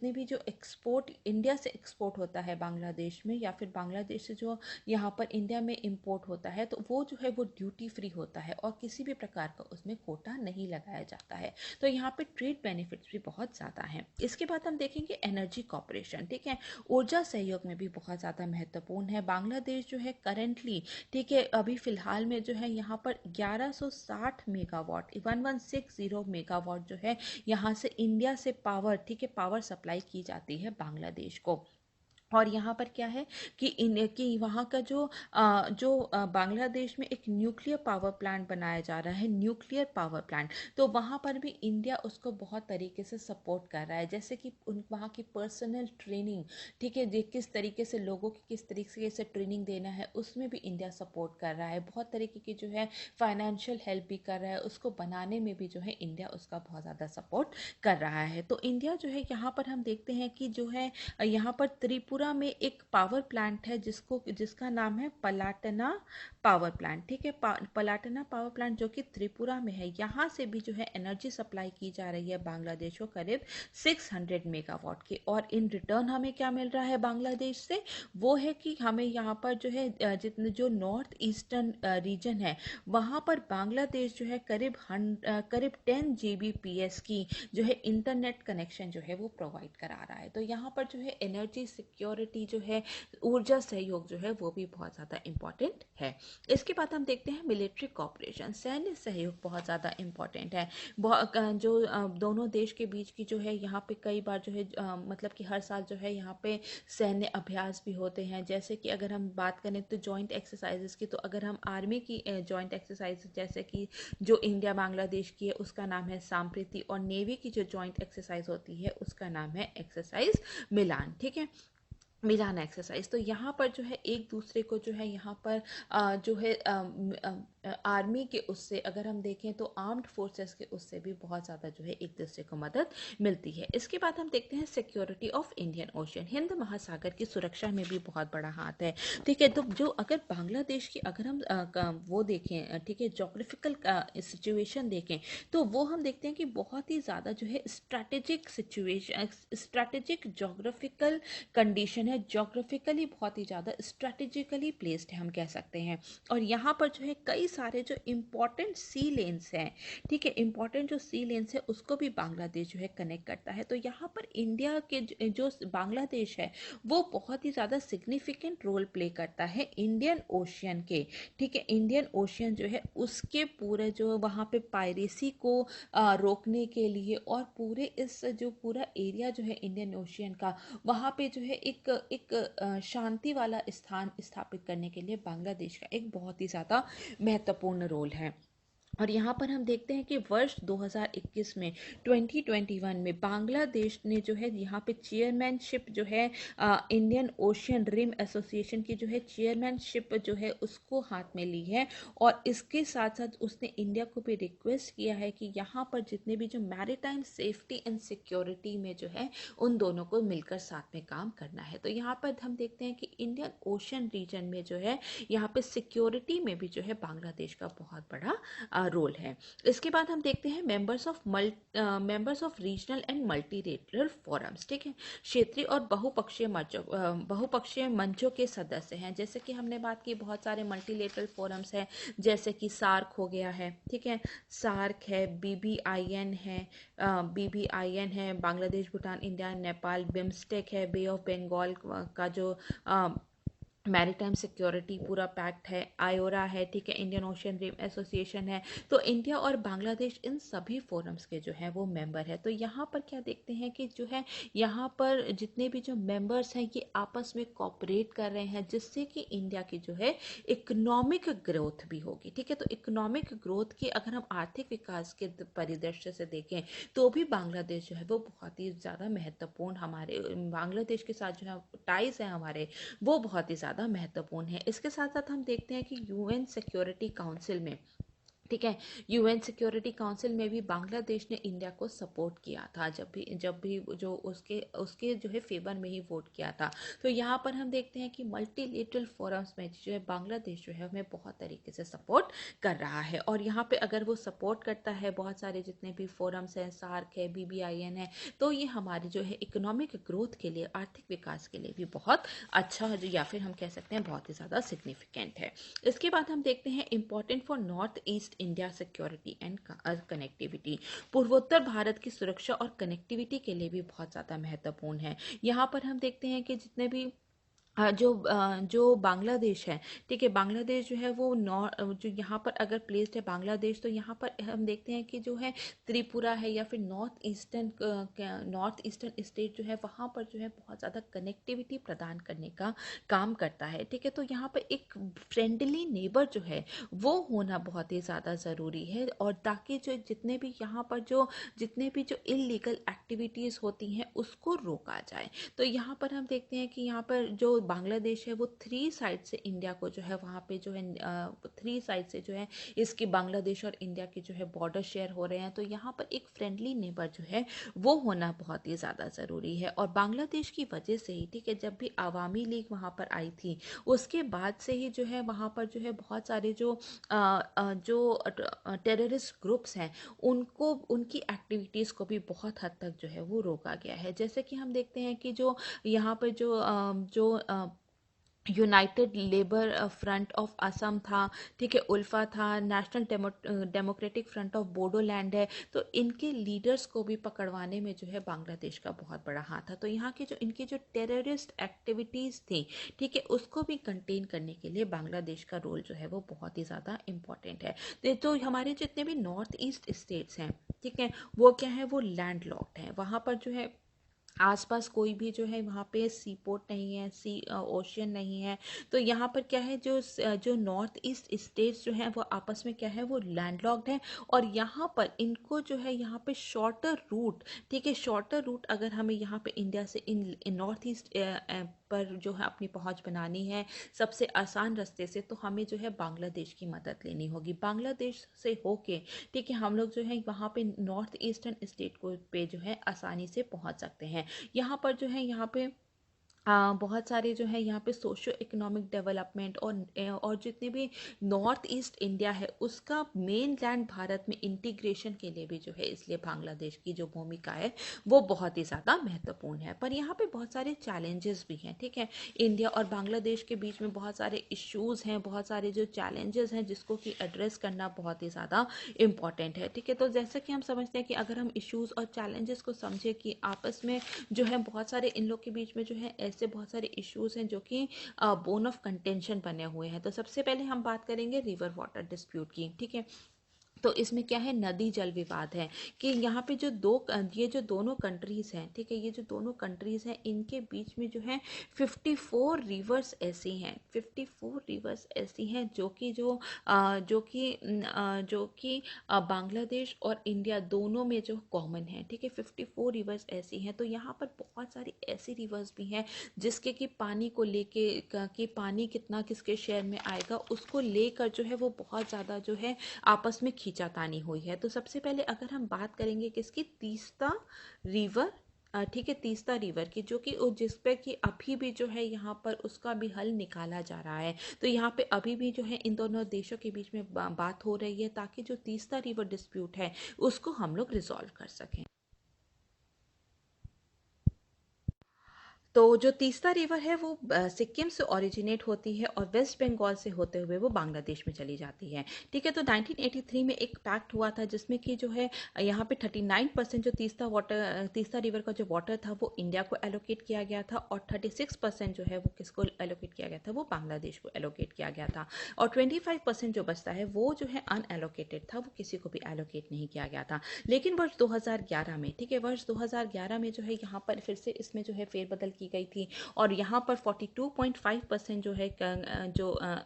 जितने भी जो एक्सपोर्ट इंडिया से एक्सपोर्ट होता है बांग्लादेश में, या फिर बांग्लादेश से जो यहाँ पर इंडिया में इंपोर्ट होता है, तो वो जो है वो ड्यूटी फ्री होता है और किसी भी प्रकार का उसमें कोटा नहीं लगाया जाता है। तो यहाँ पे ट्रेड बेनिफिट्स भी बहुत ज़्यादा हैं। इसके बाद हम देखेंगे एनर्जी कॉर्पोरेशन, ठीक है, ऊर्जा सहयोग में भी बहुत ज़्यादा महत्वपूर्ण है। बांग्लादेश जो है करेंटली, ठीक है, अभी फिलहाल में जो है यहाँ पर 1160 मेगावाट 1160 मेगावाट जो है यहाँ से इंडिया से पावर, ठीक है, पावर सप्लाई की जाती है बांग्लादेश को। और यहाँ पर क्या है कि वहाँ का जो बांग्लादेश में एक न्यूक्लियर पावर प्लांट बनाया जा रहा है, न्यूक्लियर पावर प्लांट, तो वहाँ पर भी इंडिया उसको बहुत तरीके से सपोर्ट कर रहा है। जैसे कि वहाँ की पर्सनल ट्रेनिंग, ठीक है, किस तरीके से लोगों की किस तरीके से ट्रेनिंग देना है, उसमें भी इंडिया सपोर्ट कर रहा है। बहुत तरीके की जो है फाइनेंशियल हेल्प भी कर रहा है, उसको बनाने में भी जो है इंडिया उसका बहुत ज़्यादा सपोर्ट कर रहा है। तो इंडिया जो है यहाँ पर हम देखते हैं कि जो है यहाँ पर त्रिपुरा त्रिपुरा में एक पावर प्लांट है जिसका नाम है पलाटना पावर प्लांट। ठीक है, पलाटना पावर प्लांट जो कि त्रिपुरा में है, यहाँ से भी जो है एनर्जी सप्लाई की जा रही है बांग्लादेश को करीब 600 मेगावाट की। और इन रिटर्न हमें क्या मिल रहा है बांग्लादेश से, वो है कि हमें यहाँ पर जो है जितने जो नॉर्थ ईस्टर्न रीजन है वहाँ पर बांग्लादेश जो है करीब 10 Gbps की जो है इंटरनेट कनेक्शन जो है वो प्रोवाइड करा रहा है। तो यहाँ पर जो है एनर्जी सिक्योरिटी जो है, ऊर्जा सहयोग जो है वो भी बहुत ज़्यादा इम्पोर्टेंट है। इसके बाद हम देखते हैं मिलिट्री कॉपरेशन, सैन्य सहयोग बहुत ज़्यादा इम्पोर्टेंट है। जो दोनों देश के बीच की जो है यहाँ पे कई बार जो है मतलब कि हर साल जो है यहाँ पे सैन्य अभ्यास भी होते हैं। जैसे कि अगर हम बात करें तो जॉइंट एक्सरसाइजेस की, तो अगर हम आर्मी की जॉइंट एक्सरसाइज जैसे कि जो इंडिया बांग्लादेश की है उसका नाम है सांप्रीति, और नेवी की जो जॉइंट एक्सरसाइज होती है उसका नाम है एक्सरसाइज मिलान। ठीक है, मिलान एक्सरसाइज। तो यहाँ पर जो है एक दूसरे को जो है यहाँ पर जो है आर्मी के उससे अगर हम देखें तो आर्म्ड फोर्सेस के उससे भी बहुत ज़्यादा जो है एक दूसरे को मदद मिलती है। इसके बाद हम देखते हैं security of Indian ocean, Hind महासागर की सुरक्षा में भी बहुत बड़ा हाथ है। ठीक है, तो जो अगर बांग्लादेश की अगर हम वो देखें, ठीक है, जोग्राफिकल सिचुएशन देखें तो वो हम देखते हैं कि बहुत ही ज़्यादा जो है strategic situation, strategic geographical condition है, जोग्राफिकली बहुत ही ज़्यादा स्ट्रैटेजिकली प्लेस्ड है हम कह सकते हैं। और यहाँ पर जो है कई सारे जो इम्पोर्टेंट सी लेन्स हैं, ठीक है, इम्पोर्टेंट जो सी लेन्स है उसको भी बांग्लादेश जो है कनेक्ट करता है। तो यहाँ पर इंडिया के जो बांग्लादेश है वो बहुत ही ज़्यादा सिग्निफिकेंट रोल प्ले करता है इंडियन ओशियन के। ठीक है, इंडियन ओशियन जो है उसके पूरे जो वहाँ पे पायरेसी को रोकने के लिए और पूरे इस जो पूरा एरिया जो है इंडियन ओशियन का, वहाँ पे जो है एक शांति वाला स्थान स्थापित करने के लिए बांग्लादेश का एक बहुत ही ज़्यादा महत्वपूर्ण रोल है। और यहाँ पर हम देखते हैं कि वर्ष 2021 में 2021 में बांग्लादेश ने जो है यहाँ पे चेयरमैनशिप जो है इंडियन ओशियन रिम एसोसिएशन की जो है चेयरमैनशिप जो है उसको हाथ में ली है। और इसके साथ साथ उसने इंडिया को भी रिक्वेस्ट किया है कि यहाँ पर जितने भी जो मैरीटाइम सेफ्टी एंड सिक्योरिटी में जो है उन दोनों को मिलकर साथ में काम करना है। तो यहाँ पर हम देखते हैं कि इंडियन ओशन रीजन में जो है यहाँ पे सिक्योरिटी में भी जो है बांग्लादेश का बहुत बड़ा रोल है। इसके बाद हम देखते हैं members of regional and multilateral forums. ठीक है, क्षेत्रीय और बहुपक्षीय मंचों के सदस्य हैं। जैसे कि हमने बात की बहुत सारे मल्टीलेटरल फोरम्स हैं, जैसे कि सार्क हो गया है, ठीक है, सार्क है, BBIN है, बांग्लादेश, भूटान, इंडिया, नेपाल, बिम्स्टेक है, बे ऑफ बंगाल का जो मैरीटाइम सिक्योरिटी पूरा पैक्ट है, आयोरा है, ठीक है, इंडियन ओशियन रिम एसोसिएशन है। तो इंडिया और बांग्लादेश इन सभी फोरम्स के जो है वो मेंबर है। तो यहाँ पर क्या देखते हैं कि जो है यहाँ पर जितने भी जो मेंबर्स हैं ये आपस में कोऑपरेट कर रहे हैं, जिससे कि इंडिया की जो है इकोनॉमिक ग्रोथ भी होगी। ठीक है, तो इकोनॉमिक ग्रोथ की अगर हम आर्थिक विकास के परिदृश्य से देखें तो भी बांग्लादेश जो है वो बहुत ही ज़्यादा महत्वपूर्ण, हमारे बांग्लादेश के साथ जो है टाइज है हमारे, वो बहुत ही ज़्यादा महत्वपूर्ण है। इसके साथ साथ हम देखते हैं कि यूएन सिक्योरिटी काउंसिल में, ठीक है, यूएन सिक्योरिटी काउंसिल में भी बांग्लादेश ने इंडिया को सपोर्ट किया था, जब भी जो उसके जो है फेवर में ही वोट किया था। तो यहाँ पर हम देखते हैं कि मल्टीलेटरल फोरम्स में जो है बांग्लादेश जो है हमें बहुत तरीके से सपोर्ट कर रहा है। और यहाँ पे अगर वो सपोर्ट करता है बहुत सारे जितने भी फोरम्स हैं, सार्क है, BBIN है, तो ये हमारी जो है इकोनॉमिक ग्रोथ के लिए, आर्थिक विकास के लिए भी बहुत अच्छा है, या फिर हम कह सकते हैं बहुत ही ज़्यादा सिग्निफिकेंट है। इसके बाद हम देखते हैं important for north east India security and connectivity, पूर्वोत्तर भारत की सुरक्षा और कनेक्टिविटी के लिए भी बहुत ज़्यादा महत्वपूर्ण है। यहाँ पर हम देखते हैं कि जितने भी जो बांग्लादेश है, ठीक है, बांग्लादेश जो है वो जो यहाँ पर अगर प्लेस्ड है बांग्लादेश, तो यहाँ पर हम देखते हैं कि जो है त्रिपुरा है या फिर नॉर्थ ईस्टर्न स्टेट जो है वहाँ पर जो है बहुत ज़्यादा कनेक्टिविटी प्रदान करने का काम करता है। ठीक है, तो यहाँ पर एक फ्रेंडली नेबर जो है वो होना बहुत ही ज़्यादा ज़रूरी है, और ताकि जो जितने भी यहाँ पर जितने भी जो इलीगल एक्टिविटीज़ होती हैं उसको रोका जाए। तो यहाँ पर हम देखते हैं कि यहाँ पर जो बांग्लादेश है वो 3 साइड से इंडिया को जो है वहाँ पे जो है 3 साइड से जो है इसकी बांग्लादेश और इंडिया के जो है बॉर्डर शेयर हो रहे हैं। तो यहाँ पर एक फ्रेंडली नेबर जो है वो होना बहुत ही ज़्यादा ज़रूरी है। और बांग्लादेश की वजह से ही, ठीक है, जब भी अवामी लीग वहाँ पर आई थी उसके बाद से ही जो है वहाँ पर जो है बहुत सारे जो टेररिस्ट ग्रुप्स हैं उनको उनकी एक्टिविटीज़ को भी बहुत हद तक जो है वो रोका गया है। जैसे कि हम देखते हैं कि जो यहाँ पर जो United labour front of Assam था, ठीक है, उल्फा था, national democratic front of Bodoland है, तो इनके लीडर्स को भी पकड़वाने में जो है बांग्लादेश का बहुत बड़ा हाथ था। तो यहाँ के जो इनकी जो टेररिस्ट एक्टिविटीज़ थी, ठीक है, उसको भी कंटेन करने के लिए बांग्लादेश का रोल जो है वो बहुत ही ज़्यादा इम्पॉर्टेंट है। तो हमारे जितने भी नॉर्थ ईस्ट स्टेट्स हैं, ठीक है, वो क्या है, वो लैंड लॉक्ड हैं। वहाँ पर जो है आसपास कोई भी जो है वहाँ पे सी पोर्ट नहीं है, सी ओशियन नहीं है। तो यहाँ पर क्या है, जो नॉर्थ ईस्ट स्टेट्स जो हैं वो आपस में क्या है, वो लैंडलॉक्ड है। और यहाँ पर इनको जो है यहाँ पे शॉर्टर रूट, ठीक है, शॉर्टर रूट अगर हमें यहाँ पे इंडिया से इन नॉर्थ ईस्ट पर जो है अपनी पहुंच बनानी है सबसे आसान रास्ते से, तो हमें जो है बांग्लादेश की मदद लेनी होगी। बांग्लादेश से होके, ठीक है, हम लोग जो है वहाँ पे नॉर्थ ईस्टर्न स्टेट को पे जो है आसानी से पहुँच सकते हैं। यहाँ पर जो है यहाँ पे बहुत सारे जो है यहाँ पे सोशो इकोनॉमिक डेवलपमेंट और जितने भी नॉर्थ ईस्ट इंडिया है उसका मेन लैंड भारत में इंटीग्रेशन के लिए भी जो है, इसलिए बांग्लादेश की जो भूमिका है वो बहुत ही ज़्यादा महत्वपूर्ण है। पर यहाँ पे बहुत सारे चैलेंजेस भी हैं, ठीक है, इंडिया और बांग्लादेश के बीच में बहुत सारे इश्यूज हैं, बहुत सारे जो चैलेंजेस हैं जिसको कि एड्रेस करना बहुत ही ज़्यादा इम्पॉर्टेंट है, ठीक है। तो जैसे कि हम समझते हैं कि अगर हम इश्यूज और चैलेंजेस को समझे कि आपस में जो है बहुत सारे इन लोग के बीच में जो है ऐसे बहुत सारे इश्यूज हैं जो कि बोन ऑफ कंटेंशन बने हुए हैं। तो सबसे पहले हम बात करेंगे रिवर वाटर डिस्प्यूट की, ठीक है। तो इसमें क्या है, नदी जल विवाद है कि यहाँ पे ये जो दोनों कंट्रीज़ हैं, ठीक है, ये जो दोनों कंट्रीज़ हैं इनके बीच में जो है 54 रिवर्स ऐसी हैं, 54 रिवर्स ऐसी हैं जो कि बांग्लादेश और इंडिया दोनों में जो कॉमन है, ठीक है, 54 रिवर्स ऐसी हैं। तो यहाँ पर बहुत सारी ऐसी रिवर्स भी हैं जिसके कि पानी को लेके कि पानी कितना किसके शेयर में आएगा उसको लेकर जो है वो बहुत ज़्यादा जो है आपस में खींचातानी हुई है। तो सबसे पहले अगर हम बात करेंगे किसकी, तीस्ता रिवर, ठीक है, तीस्ता रिवर की, जो कि जिस पे कि अभी भी जो है यहाँ पर उसका भी हल निकाला जा रहा है। तो यहाँ पे अभी भी जो है इन दोनों देशों के बीच में बात हो रही है ताकि जो तीस्ता रिवर डिस्प्यूट है उसको हम लोग रिजॉल्व कर सकें। तो जो तीस्ता रिवर है वो सिक्किम से ओरिजिनेट होती है और वेस्ट बंगाल से होते हुए वो बांग्लादेश में चली जाती है, ठीक है। तो 1983 में एक पैक्ट हुआ था जिसमें कि जो है यहाँ पे 39% जो तीस्ता रिवर का जो वाटर था वो इंडिया को एलोकेट किया गया था और 36% जो है वो किसको एलोकेट किया गया था, वो बांग्लादेश को एलोकेट किया गया था। और 25% जो बचता है वो जो है अनएलोकेटेड था, वो किसी को भी एलोकेट नहीं किया गया था। लेकिन वर्ष 2011 में, ठीक है, वर्ष 2011 में जो है यहाँ पर फिर से इसमें जो है फेरबदल की गई थी और यहाँ पर 42.5% जो है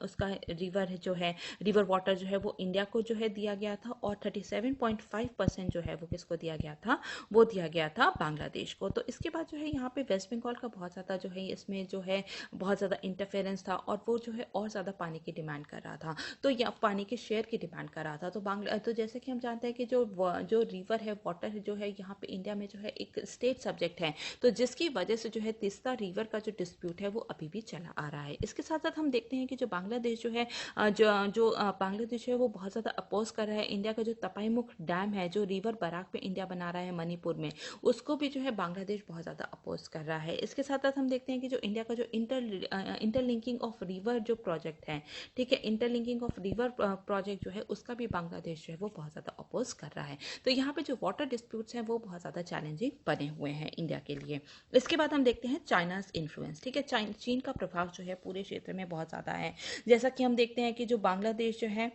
उसका रिवर वाटर जो है वो इंडिया को जो है दिया गया था और 37.5% जो है वो किसको दिया गया था, वो दिया गया था बांग्लादेश को। तो इसके बाद जो है यहाँ पे वेस्ट बंगाल का बहुत ज़्यादा जो है इसमें जो है बहुत ज़्यादा इंटरफेरेंस था और वो जो है और ज़्यादा पानी की डिमांड कर रहा था, तो या पानी के शेयर की डिमांड कर रहा था। तो जैसे कि हम जानते हैं कि जो रिवर है, वाटर जो है यहाँ पे इंडिया में जो है एक स्टेट सब्जेक्ट है, तो जिसकी वजह से जो है तीस्ता रिवर का जो डिस्प्यूट है वो अभी भी चला आ रहा है। इसके साथ साथ हम देखते हैं कि जो बांग्लादेश जो है बांग्लादेश है वो बहुत ज़्यादा अपोज कर रहा है इंडिया का जो तपाईमुख डैम है, जो रिवर बराक पे इंडिया बना रहा है मणिपुर में, उसको भी जो है बांग्लादेश बहुत ज़्यादा अपोज कर रहा है। इसके साथ साथ हम देखते हैं कि जो इंडिया का जो इंटरलिंकिंग ऑफ रिवर जो प्रोजेक्ट है, ठीक है, इंटरलिंकिंग ऑफ रिवर प्रोजेक्ट जो है उसका भी बांग्लादेश जो है वो बहुत ज़्यादा अपोज कर रहा है। तो यहाँ पे जो वाटर डिस्प्यूट्स हैं वो बहुत ज़्यादा चैलेंजिंग बने हुए हैं इंडिया के लिए। इसके बाद हम देखते हैं चाइनाज इन्फ्लुएंस, ठीक है, चीन का प्रभाव जो है पूरे क्षेत्र में बहुत ज़्यादा है। जैसा कि हम देखते हैं कि जो बांग्लादेश जो है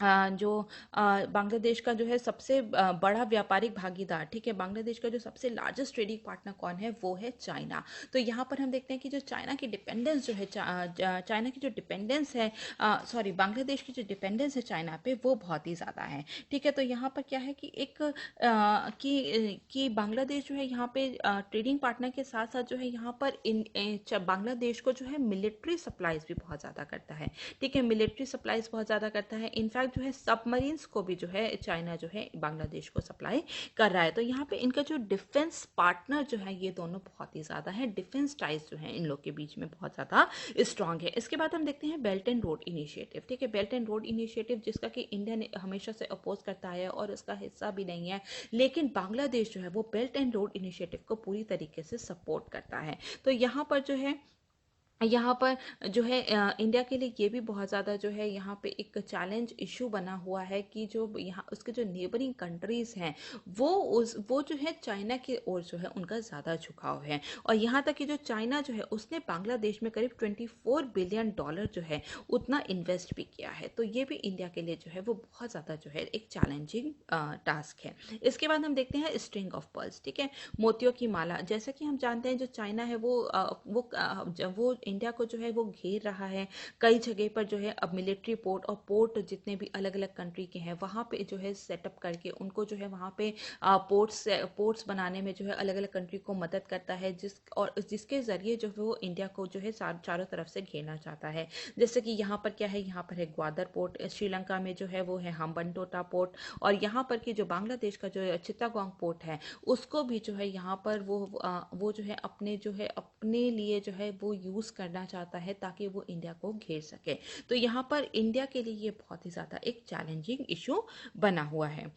जो बांग्लादेश का जो है सबसे बड़ा व्यापारिक भागीदार, ठीक है, बांग्लादेश का जो सबसे लार्जेस्ट ट्रेडिंग पार्टनर कौन है, वो है चाइना। तो यहाँ पर हम देखते हैं कि जो चाइना की डिपेंडेंस जो है चाइना की जो डिपेंडेंस है, सॉरी, बांग्लादेश की जो डिपेंडेंस है चाइना पे, वो बहुत ही ज़्यादा है। ठीक है, तो यहाँ पर क्या है कि एक कि बांग्लादेश जो है यहाँ पे ट्रेडिंग पार्टनर के साथ साथ जो है यहाँ पर बांग्लादेश को जो है मिलिट्री सप्लाईज भी बहुत ज़्यादा करता है। ठीक है, मिलिट्री सप्लाईज बहुत ज़्यादा करता है। इनफैक्ट जो है सबमरीन्स को भी जो है चाइना जो है बांग्लादेश को सप्लाई कर रहा है। तो यहाँ पे इनका जो डिफेंस पार्टनर जो है, ये दोनों बहुत ही ज़्यादा है, डिफेंस टाइज जो है इन लोग के बीच में बहुत ज़्यादा स्ट्रांग है। इसके बाद हम देखते हैं बेल्ट एंड रोड इनिशिएटिव। ठीक है, बेल्ट एंड रोड इनिशिएटिव जिसका कि इंडिया ने हमेशा से अपोज करता है और इसका हिस्सा भी नहीं है, लेकिन बांग्लादेश जो है वो बेल्ट एंड रोड इनिशिएटिव को पूरी तरीके से सपोर्ट करता है। तो यहाँ पर जो है इंडिया के लिए ये भी बहुत ज़्यादा जो है यहाँ पे एक चैलेंज इशू बना हुआ है कि जो यहाँ उसके जो नेबरिंग कंट्रीज़ हैं, वो जो है चाइना की ओर जो है उनका ज़्यादा झुकाव है। और यहाँ तक कि जो चाइना जो है उसने बांग्लादेश में करीब $24 बिलियन जो है उतना इन्वेस्ट भी किया है। तो ये भी इंडिया के लिए जो है वो बहुत ज़्यादा जो है एक चैलेंजिंग टास्क है। इसके बाद हम देखते हैं स्ट्रिंग ऑफ पर्ल्स। ठीक है, मोतियों की माला। जैसा कि हम जानते हैं जो चाइना है वो इंडिया को जो है वो घेर रहा है कई जगह पर जो है। अब मिलिट्री पोर्ट और पोर्ट जितने भी अलग अलग कंट्री के हैं वहाँ पे जो है सेटअप करके उनको जो है वहाँ पे पोर्ट्स बनाने में जो है अलग अलग कंट्री को मदद करता है, जिसके ज़रिए जो है वो इंडिया को जो है चारों तरफ से घेरना चाहता है। जैसे कि यहाँ पर क्या है, यहाँ पर है ग्वादर पोर्ट, श्रीलंका में जो है वो है हम्बनटोटा पोर्ट, और यहाँ पर की जो बांग्लादेश का जो चित्तागोंग पोर्ट है उसको भी जो है यहाँ पर वो जो है अपने लिए जो है वो यूज़ करना चाहता है ताकि वो इंडिया को घेर सके। तो यहाँ पर इंडिया के लिए ये बहुत ही ज़्यादा एक चैलेंजिंग इशू बना हुआ है।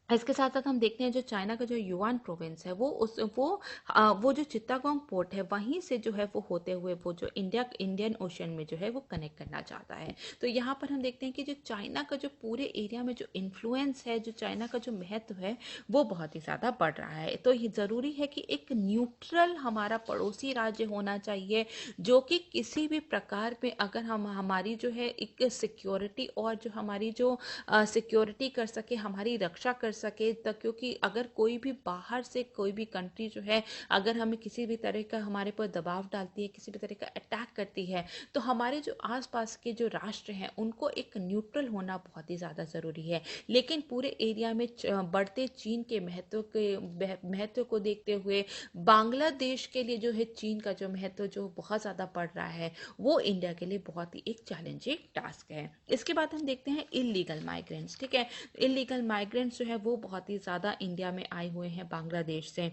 इसके साथ साथ हम देखते हैं जो चाइना का जो युआन प्रोविंस है वो जो चित्तागोंग पोर्ट है वहीं से जो है वो होते हुए वो जो इंडियन ओशन में जो है वो कनेक्ट करना चाहता है। तो यहाँ पर हम देखते हैं कि जो चाइना का जो पूरे एरिया में जो इन्फ्लुएंस है, जो चाइना का जो महत्व है, वो बहुत ही ज़्यादा बढ़ रहा है। तो ये ज़रूरी है कि एक न्यूट्रल हमारा पड़ोसी राज्य होना चाहिए, जो कि किसी भी प्रकार में अगर हमारी जो है एक सिक्योरिटी और जो हमारी जो सिक्योरिटी कर सके, हमारी रक्षा कर सके। तक क्योंकि अगर कोई भी बाहर से कोई भी कंट्री जो है अगर हमें किसी भी तरह का हमारे पर दबाव डालती है, किसी भी तरह का अटैक करती है, तो हमारे जो आसपास के जो राष्ट्र हैं उनको एक न्यूट्रल होना बहुत ही ज़्यादा ज़रूरी है। लेकिन पूरे एरिया में बढ़ते चीन के महत्व को देखते हुए बांग्लादेश के लिए जो है चीन का जो महत्व जो बहुत ज़्यादा बढ़ रहा है, वो इंडिया के लिए बहुत ही एक चैलेंजिंग टास्क है। इसके बाद हम देखते हैं इलीगल माइग्रेंट्स। ठीक है, इलीगल माइग्रेंट्स जो है वो बहुत ही ज़्यादा इंडिया में आए हुए हैं बांग्लादेश से।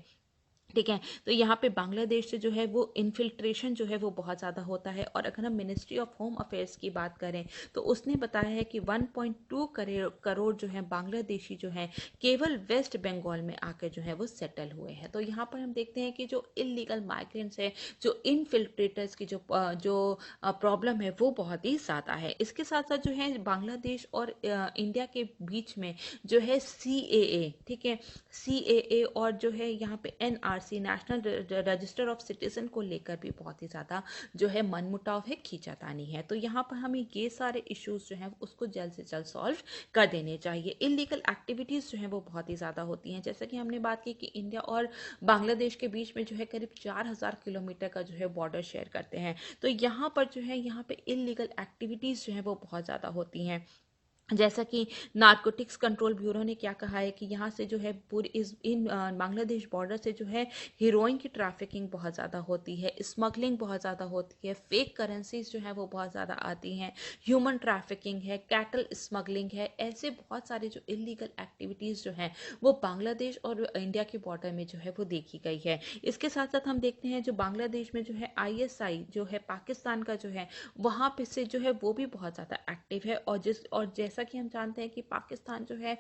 ठीक है, तो यहाँ पे बांग्लादेश से जो है वो इन्फिल्ट्रेशन जो है वो बहुत ज़्यादा होता है। और अगर हम मिनिस्ट्री ऑफ होम अफेयर्स की बात करें तो उसने बताया है कि 1.2 करोड़ जो है बांग्लादेशी जो हैं केवल वेस्ट बंगाल में आकर जो है वो सेटल हुए हैं। तो यहाँ पर हम देखते हैं कि जो इलीगल माइग्रेंट्स है, जो इनफिल्ट्रेटर्स की जो प्रॉब्लम है वो बहुत ही ज़्यादा है। इसके साथ साथ जो है बांग्लादेश और इंडिया के बीच में जो है CAA, ठीक है, CAA और जो है यहाँ पे NRC, national register of citizen को लेकर भी बहुत ही ज़्यादा जो है मनमुटाव है, खींचातानी है। तो यहाँ पर हमें ये सारे इश्यूज जो हैं उसको जल्द से जल्द सॉल्व कर देने चाहिए। इलीगल एक्टिविटीज़ जो हैं वो बहुत ही ज़्यादा होती हैं। जैसा कि हमने बात की कि इंडिया और बांग्लादेश के बीच में जो है करीब 4000 किलोमीटर का जो है बॉर्डर शेयर करते हैं। तो यहाँ पर जो है यहाँ पे इलीगल एक्टिविटीज़ जो हैं वो बहुत ज़्यादा होती हैं। जैसा कि नारकोटिक्स कंट्रोल ब्यूरो ने क्या कहा है कि यहाँ से जो है पूरी बांग्लादेश बॉर्डर से जो है हीरोइन की ट्रैफिकिंग बहुत ज़्यादा होती है, स्मगलिंग बहुत ज़्यादा होती है, फेक करेंसीज जो है वो बहुत ज़्यादा आती हैं, ह्यूमन ट्रैफिकिंग है, कैटल स्मगलिंग है। ऐसे बहुत सारे जो इलीगल एक्टिविटीज़ जो हैं वो बांग्लादेश और इंडिया के बॉर्डर में जो है वो देखी गई है। इसके साथ साथ हम देखते हैं जो बांग्लादेश में जो है ISI जो है पाकिस्तान का जो है वहाँ पे से जो है वो भी बहुत ज़्यादा एक्टिव है। और जैसा कि हम जानते हैं कि पाकिस्तान जो है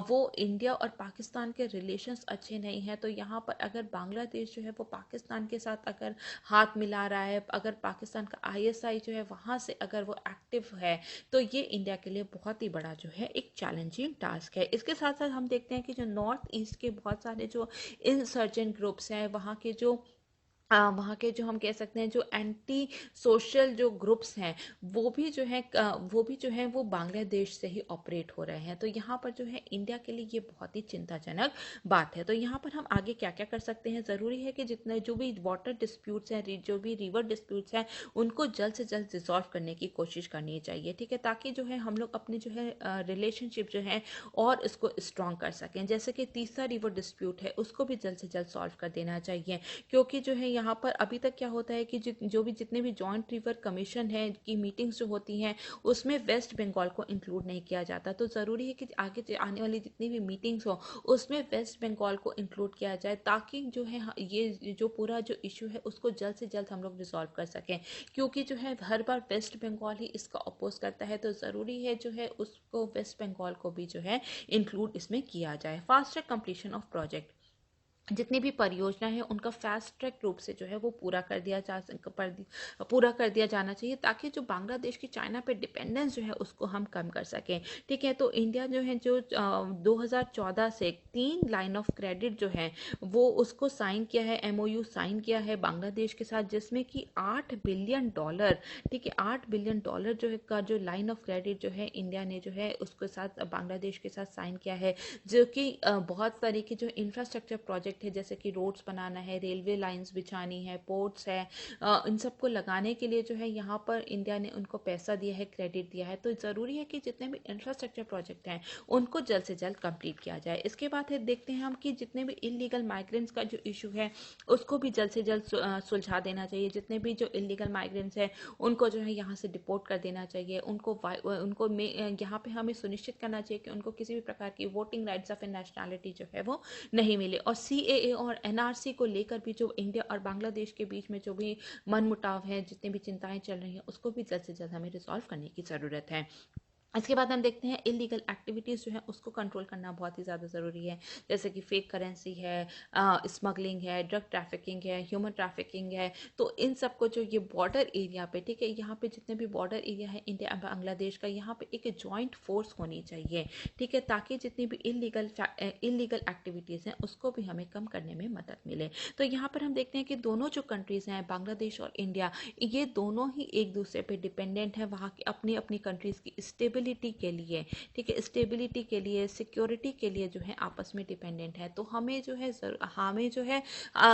वो इंडिया और पाकिस्तान के रिलेशंस अच्छे नहीं हैं। तो यहाँ पर अगर बांग्लादेश जो है वो पाकिस्तान के साथ अगर हाथ मिला रहा है, अगर पाकिस्तान का ISI जो है वहाँ से अगर वो एक्टिव है, तो ये इंडिया के लिए बहुत ही बड़ा जो है एक चैलेंजिंग टास्क है। इसके साथ साथ हम देखते हैं कि जो नॉर्थ ईस्ट के बहुत सारे जो इंसर्जेंट ग्रुप्स हैं, वहाँ के जो वहाँ के जो हम कह सकते हैं जो एंटी सोशल जो ग्रुप्स हैं वो भी जो है वो बांग्लादेश से ही ऑपरेट हो रहे हैं। तो यहाँ पर जो है इंडिया के लिए ये बहुत ही चिंताजनक बात है। तो यहाँ पर हम आगे क्या क्या कर सकते हैं, ज़रूरी है कि जितने जो भी वाटर डिस्प्यूट्स हैं, जो भी रिवर डिस्प्यूट्स हैं, उनको जल्द से जल्द रिजॉल्व करने की कोशिश करनी चाहिए, ठीक है, ताकि जो है हम लोग अपनी जो है रिलेशनशिप जो है और इसको स्ट्रॉन्ग कर सकें। जैसे कि तीसरा रिवर डिस्प्यूट है, उसको भी जल्द से जल्द सॉल्व कर देना चाहिए, क्योंकि जो है यहाँ पर अभी तक क्या होता है कि जो भी जितने भी जॉइंट रिवर कमीशन है की मीटिंग्स जो होती हैं उसमें वेस्ट बंगाल को इंक्लूड नहीं किया जाता। तो ज़रूरी है कि आगे आने वाली जितनी भी मीटिंग्स हो उसमें वेस्ट बंगाल को इंक्लूड किया जाए, ताकि जो है ये जो पूरा जो इशू है उसको जल्द से जल्द हम लोग रिजॉल्व कर सकें, क्योंकि जो है हर बार वेस्ट बंगाल ही इसका अपोज करता है। तो ज़रूरी है जो है उसको वेस्ट बंगाल को भी जो है इंक्लूड इसमें किया जाए। Fast track completion of project, जितनी भी परियोजना है उनका फास्ट ट्रैक रूप से जो है वो पूरा कर दिया जाना चाहिए, ताकि जो बांग्लादेश की चाइना पे डिपेंडेंस जो है उसको हम कम कर सकें, ठीक है। तो इंडिया जो है जो 2014 से 3 लाइन ऑफ क्रेडिट जो है वो उसको साइन किया है, एमओयू साइन किया है बांग्लादेश के साथ, जिसमें कि $8 बिलियन, ठीक है, $8 बिलियन जो है का जो लाइन ऑफ क्रेडिट जो है इंडिया ने जो है उसके साथ बांग्लादेश के साथ साइन किया है, जो कि बहुत सारे के जो इंफ्रास्ट्रक्चर प्रोजेक्ट है, जैसे कि रोड्स बनाना है, रेलवे लाइंस बिछानी है, पोर्ट्स है, इन सबको लगाने के लिए जो है यहाँ पर इंडिया ने उनको पैसा दिया है, क्रेडिट दिया है। तो ज़रूरी है कि जितने भी इंफ्रास्ट्रक्चर प्रोजेक्ट हैं उनको जल्द से जल्द कंप्लीट किया जाए। इसके बाद है देखते हैं हम कि जितने भी इलीगल माइग्रेंट्स का जो इशू है उसको भी जल्द से जल्द सुलझा देना चाहिए। जितने भी जो इलीगल माइग्रेंट्स हैं उनको जो है यहाँ से डिपोर्ट कर देना चाहिए। उनको यहाँ पे हमें सुनिश्चित करना चाहिए कि उनको किसी भी प्रकार की वोटिंग राइट्स ऑफ नेशनैलिटी जो है वो नहीं मिले। और सीएए और एनआरसी को लेकर भी जो इंडिया और बांग्लादेश के बीच में जो भी मनमुटाव है, जितनी भी चिंताएं चल रही हैं, उसको भी जल्द से जल्द हमें रिजॉल्व करने की ज़रूरत है। इसके बाद हम देखते हैं इलीगल एक्टिविटीज़ जो है उसको कंट्रोल करना बहुत ही ज़्यादा ज़रूरी है, जैसे कि फेक करेंसी है, स्मगलिंग है, ड्रग ट्रैफिकिंग है, ह्यूमन ट्रैफिकिंग है। तो इन सबको जो ये बॉर्डर एरिया पे, ठीक है, यहाँ पे जितने भी बॉर्डर एरिया है इंडिया बांग्लादेश का, यहाँ पे एक जॉइंट फोर्स होनी चाहिए, ठीक है, ताकि जितनी भी इलीगल एक्टिविटीज़ हैं उसको भी हमें कम करने में मदद मिले। तो यहाँ पर हम देखते हैं कि दोनों जो कंट्रीज़ हैं, बांग्लादेश और इंडिया, ये दोनों ही एक दूसरे पे डिपेंडेंट है वहाँ की अपनी अपनी कंट्रीज़ की स्टेबिलिटी के लिए, ठीक है, स्टेबिलिटी के लिए, सिक्योरिटी के लिए जो है आपस में डिपेंडेंट है। तो हमें जो है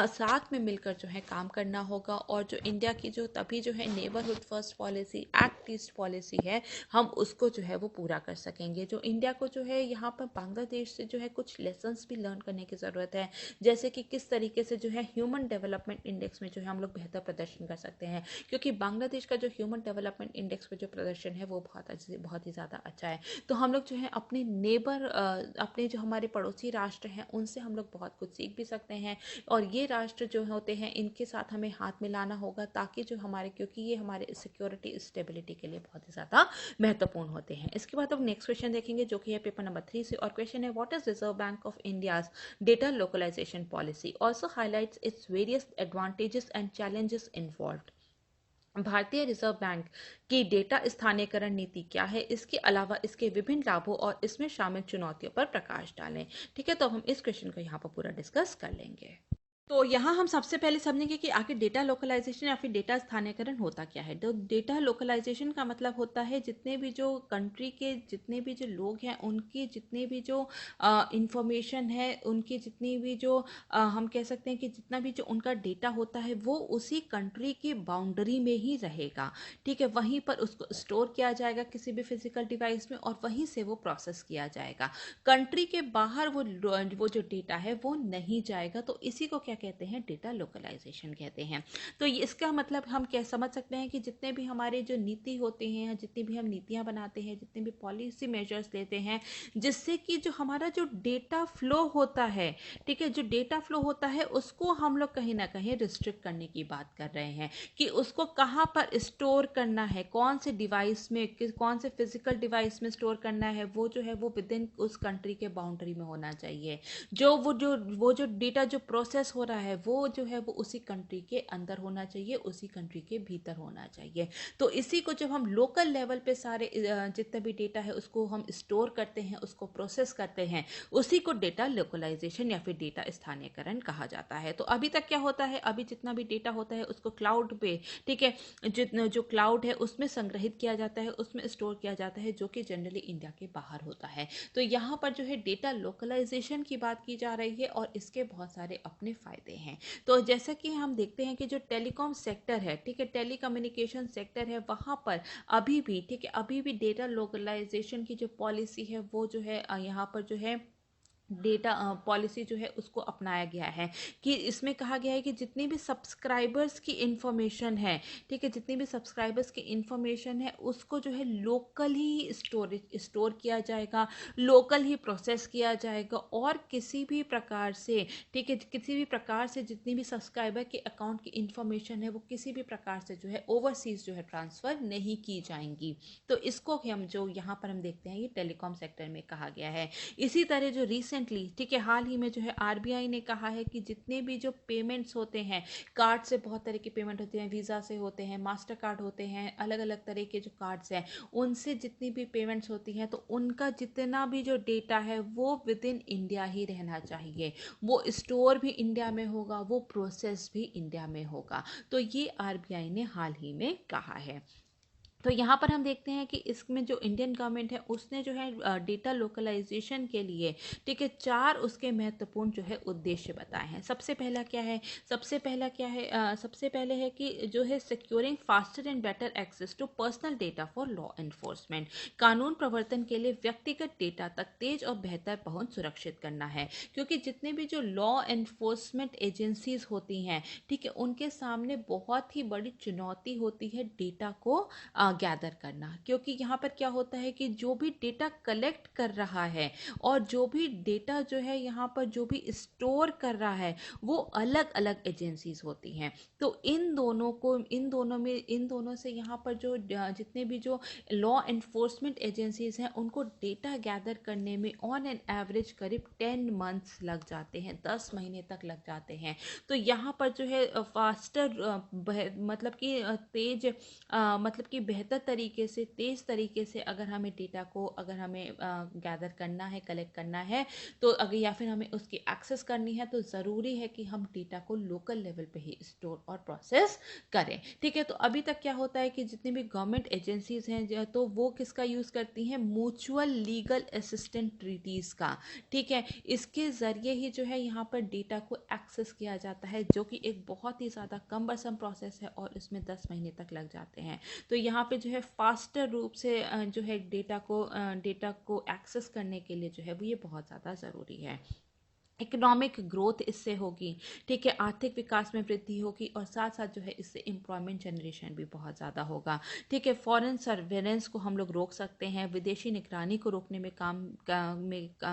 साथ में मिलकर जो है काम करना होगा, और जो इंडिया की जो तभी जो है neighbourhood first policy, act east policy है, हम उसको जो है वो पूरा कर सकेंगे। जो इंडिया को जो है यहाँ पर बांग्लादेश से जो है कुछ लेसन्स भी लर्न करने की ज़रूरत है, जैसे कि किस तरीके से जो है ह्यूमन डेवलपमेंट इंडेक्स में जो है हम लोग बेहतर प्रदर्शन कर सकते हैं, क्योंकि बांग्लादेश का जो ह्यूमन डेवलपमेंट इंडेक्स पे जो प्रदर्शन है वो बहुत ही ज़्यादा अच्छा है। तो हम लोग जो है अपने जो हमारे पड़ोसी राष्ट्र हैं उनसे हम लोग बहुत कुछ सीख भी सकते हैं, और ये राष्ट्र जो होते हैं इनके साथ हमें हाथ मिलाना होगा, ताकि जो क्योंकि ये हमारे सिक्योरिटी स्टेबिलिटी के लिए बहुत ही ज़्यादा महत्वपूर्ण होते हैं। इसके बाद अब नेक्स्ट क्वेश्चन देखेंगे, जो कि है पेपर नंबर 3 से, और क्वेश्चन है what is reserve bank of India's data localisation policy, also highlights its various advantages and challenges involved. भारतीय रिजर्व बैंक की डेटा स्थानीयकरण नीति क्या है, इसके अलावा इसके विभिन्न लाभों और इसमें शामिल चुनौतियों पर प्रकाश डालें। ठीक है, तो हम इस क्वेश्चन को यहाँ पर पूरा डिस्कस कर लेंगे। तो यहाँ हम सबसे पहले समझेंगे कि आखिर डेटा लोकलाइजेशन या फिर डेटा स्थानीयकरण होता क्या है। तो डेटा लोकलाइजेशन का मतलब होता है जितने भी जो कंट्री के जितने भी जो लोग हैं उनकी जितने भी जो इंफॉर्मेशन है, उनकी जितनी भी जो हम कह सकते हैं कि जितना भी जो उनका डेटा होता है वो उसी कंट्री की बाउंड्री में ही रहेगा, ठीक है, वहीं पर उसको स्टोर किया जाएगा किसी भी फिजिकल डिवाइस में, और वहीं से वो प्रोसेस किया जाएगा। कंट्री के बाहर वो जो डेटा है वो नहीं जाएगा। तो इसी को क्या कहते हैं, डेटा लोकलाइजेशन कहते हैं। तो इसका मतलब हम क्या समझ सकते हैं कि जितने भी हमारे जो नीति होते हैं, जितनी भी हम नीतियां बनाते हैं, जितने भी पॉलिसी मेजर्स लेते हैं, जिससे कि जो हमारा जो डेटा फ्लो होता है, ठीक है, जो डेटा फ्लो होता है उसको हम लोग कहीं ना कहीं रिस्ट्रिक्ट करने की बात कर रहे हैं, कि उसको कहाँ पर स्टोर करना है, कौन से डिवाइस में, कौन से फिजिकल डिवाइस में स्टोर करना है, वो जो है वो विद इन उस कंट्री के बाउंड्री में होना चाहिए। वो जो डेटा जो प्रोसेस हो रहा है वो जो है वो उसी कंट्री के अंदर होना चाहिए, उसी कंट्री के भीतर होना चाहिए। तो इसी को जब हम लोकल लेवल पे सारे जितना भी डेटा है उसको हम स्टोर करते हैं, उसको प्रोसेस करते हैं, उसी को डेटा लोकलाइजेशन या फिर डेटा स्थानीयकरण कहा जाता है। तो अभी तक क्या होता है, अभी जितना भी डेटा होता है उसको क्लाउड पे, ठीक है, जितना जो क्लाउड है उसमें संग्रहित किया जाता है, उसमें स्टोर किया जाता है, जो कि जनरली इंडिया के बाहर होता है। तो यहाँ पर जो है डेटा लोकलाइजेशन की बात की जा रही है और इसके बहुत सारे अपने फायदे हैं। तो जैसा कि हम देखते हैं कि जो टेलीकॉम सेक्टर है, ठीक है, टेलीकम्युनिकेशन सेक्टर है, वहाँ पर अभी भी, ठीक है, अभी भी डेटा लोकलाइजेशन की जो पॉलिसी है वो जो है यहाँ पर जो है डेटा पॉलिसी जो है उसको अपनाया गया है कि इसमें कहा गया है कि जितनी भी सब्सक्राइबर्स की इंफॉर्मेशन है, ठीक है, जितनी भी सब्सक्राइबर्स की इंफॉर्मेशन है उसको जो है लोकल ही स्टोर किया जाएगा, लोकल ही प्रोसेस किया जाएगा और किसी भी प्रकार से, ठीक है, किसी भी प्रकार से जितनी भी सब्सक्राइबर के अकाउंट की इंफॉर्मेशन है वो किसी भी प्रकार से जो है ओवरसीज जो है ट्रांसफ़र नहीं की जाएंगी। तो इसको हम जो यहाँ पर हम देखते हैं ये टेलीकॉम सेक्टर में कहा गया है। इसी तरह जो रिसेंटली, ठीक है, हाल ही में जो है आरबीआई ने कहा है कि जितने भी जो पेमेंट्स होते हैं, कार्ड से बहुत तरह के पेमेंट होते हैं, वीज़ा से होते हैं, मास्टर कार्ड होते हैं, अलग अलग तरह के जो कार्ड्स हैं उनसे जितनी भी पेमेंट्स होती हैं तो उनका जितना भी जो डेटा है वो विद इन इंडिया ही रहना चाहिए, वो स्टोर भी इंडिया में होगा, वो प्रोसेस भी इंडिया में होगा। तो ये आरबीआई ने हाल ही में कहा है। तो यहाँ पर हम देखते हैं कि इसमें जो इंडियन गवर्नमेंट है उसने जो है डेटा लोकलाइजेशन के लिए, ठीक है, 4 उसके महत्वपूर्ण जो है उद्देश्य बताए हैं। सबसे पहला क्या है, सबसे पहले है कि जो है securing faster and better access to personal data for law enforcement, कानून प्रवर्तन के लिए व्यक्तिगत डेटा तक तेज और बेहतर पहुंच सुरक्षित करना है। क्योंकि जितने भी जो लॉ एनफोर्समेंट एजेंसीज होती हैं, ठीक है, उनके सामने बहुत ही बड़ी चुनौती होती है डेटा को गैदर करना। क्योंकि यहाँ पर क्या होता है कि जो भी डेटा कलेक्ट कर रहा है और जो भी डेटा जो है यहाँ पर जो भी स्टोर कर रहा है वो अलग अलग एजेंसीज होती हैं। तो इन दोनों से यहाँ पर जो जितने भी जो लॉ एनफोर्समेंट एजेंसीज हैं उनको डेटा गैदर करने में ऑन एन एवरेज करीब 10 मंथ्स लग जाते हैं, 10 महीने तक लग जाते हैं। तो यहाँ पर जो है फास्टर मतलब कि तेज मतलब कि बेहतर तरीके से, तेज़ तरीके से अगर हमें डेटा को अगर हमें गैदर करना है, कलेक्ट करना है, तो अगर या फिर हमें उसकी एक्सेस करनी है तो ज़रूरी है कि हम डेटा को लोकल लेवल पे ही स्टोर और प्रोसेस करें। ठीक है, तो अभी तक क्या होता है कि जितनी भी गवर्नमेंट एजेंसीज हैं तो वो किसका यूज़ करती हैं, म्यूचुअल लीगल असिस्टेंट ट्रीटीज़ का। ठीक है, इसके ज़रिए ही जो है यहाँ पर डेटा को एक्सेस किया जाता है, जो कि एक बहुत ही ज़्यादा कम्बरसम प्रोसेस है और इसमें 10 महीने तक लग जाते हैं। तो यहाँ पे जो है फास्टर रूप से जो है डेटा को एक्सेस करने के लिए जो है वो ये बहुत ज़्यादा ज़रूरी है। इकोनॉमिक ग्रोथ इससे होगी, ठीक है, आर्थिक विकास में वृद्धि होगी और साथ साथ जो है इससे एम्प्लॉयमेंट जनरेशन भी बहुत ज़्यादा होगा। ठीक है, फॉरेन सर्वेलेंस को हम लोग रोक सकते हैं, विदेशी निगरानी को रोकने में काम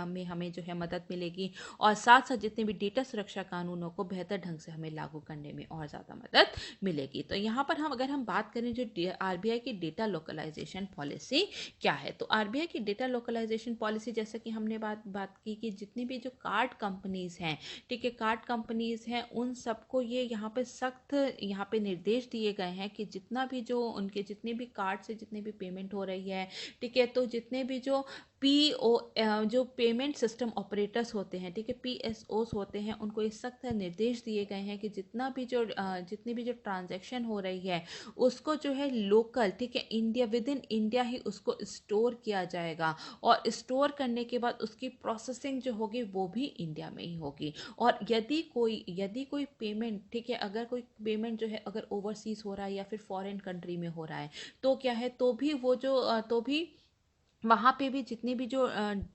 में हमें जो है मदद मिलेगी और साथ साथ जितने भी डेटा सुरक्षा कानूनों को बेहतर ढंग से हमें लागू करने में और ज़्यादा मदद मिलेगी। तो यहाँ पर अगर हम बात करें जो आरबीआई की डेटा लोकलाइजेशन पॉलिसी क्या है, तो आरबीआई की डेटा लोकलाइजेशन पॉलिसी जैसा कि हमने बात की कि जितनी भी जो कार्ड कंपनीज हैं, ठीक है, कार्ड कंपनीज हैं, उन सबको ये यहाँ पे सख्त यहाँ पे निर्देश दिए गए हैं कि जितना भी जो उनके जितने भी कार्ड से जितने भी पेमेंट हो रही है, ठीक है, तो जितने भी जो जो पेमेंट सिस्टम ऑपरेटर्स होते हैं, ठीक है, पीएसओस होते हैं, उनको ये सख्त निर्देश दिए गए हैं कि जितनी भी जो ट्रांजैक्शन हो रही है उसको जो है लोकल, ठीक है, इंडिया विद इन इंडिया ही उसको स्टोर किया जाएगा और स्टोर करने के बाद उसकी प्रोसेसिंग जो होगी वो भी इंडिया में ही होगी। और यदि कोई पेमेंट, ठीक है, अगर कोई पेमेंट जो है अगर ओवरसीज हो रहा है या फिर फॉरेन कंट्री में हो रहा है तो क्या है, तो भी वहाँ पे भी जितनी भी जो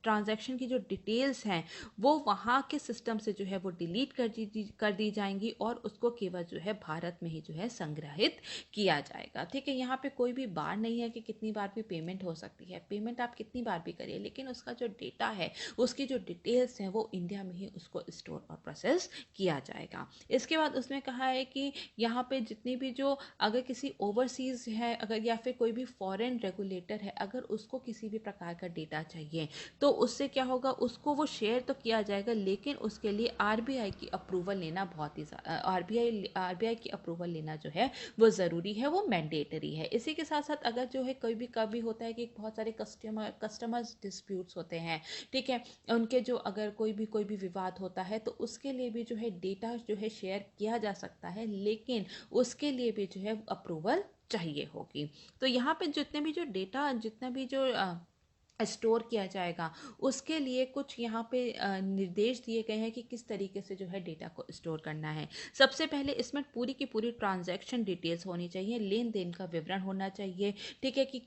ट्रांजैक्शन की जो डिटेल्स हैं वो वहाँ के सिस्टम से जो है वो डिलीट कर दी जाएंगी और उसको केवल जो है भारत में ही जो है संग्रहित किया जाएगा। ठीक है, यहाँ पे कोई भी बार नहीं है कि कितनी बार भी पेमेंट हो सकती है, पेमेंट आप कितनी बार भी करिए, लेकिन उसका जो डेटा है, उसकी जो डिटेल्स हैं वो इंडिया में ही उसको स्टोर और प्रोसेस किया जाएगा। इसके बाद उसने कहा है कि यहाँ पे जितनी भी जो अगर किसी ओवरसीज है अगर या फिर कोई भी फॉरेन रेगुलेटर है, अगर उसको किसी भी भी प्रकार का डेटा चाहिए तो उससे क्या होगा, उसको वो शेयर तो किया जाएगा, लेकिन उसके लिए आरबीआई की अप्रूवल लेना बहुत ही आरबीआई की अप्रूवल लेना जो है वो ज़रूरी है, वो मैंडेटरी है। इसी के साथ साथ अगर जो है कोई भी कभी होता है कि बहुत सारे कस्टमर्स डिस्प्यूट्स होते हैं, ठीक है, उनके जो अगर कोई भी विवाद होता है तो उसके लिए भी जो है डेटा जो है शेयर किया जा सकता है, लेकिन उसके लिए भी जो है अप्रूवल चाहिए होगी। तो यहाँ पे जितना भी जो स्टोर किया जाएगा उसके लिए कुछ यहाँ पे निर्देश दिए गए हैं कि किस तरीके से जो है डेटा को स्टोर करना है। सबसे पहले इसमें पूरी की पूरी ट्रांजैक्शन डिटेल्स होनी चाहिए, लेन देन का विवरण होना चाहिए, ठीक है, कि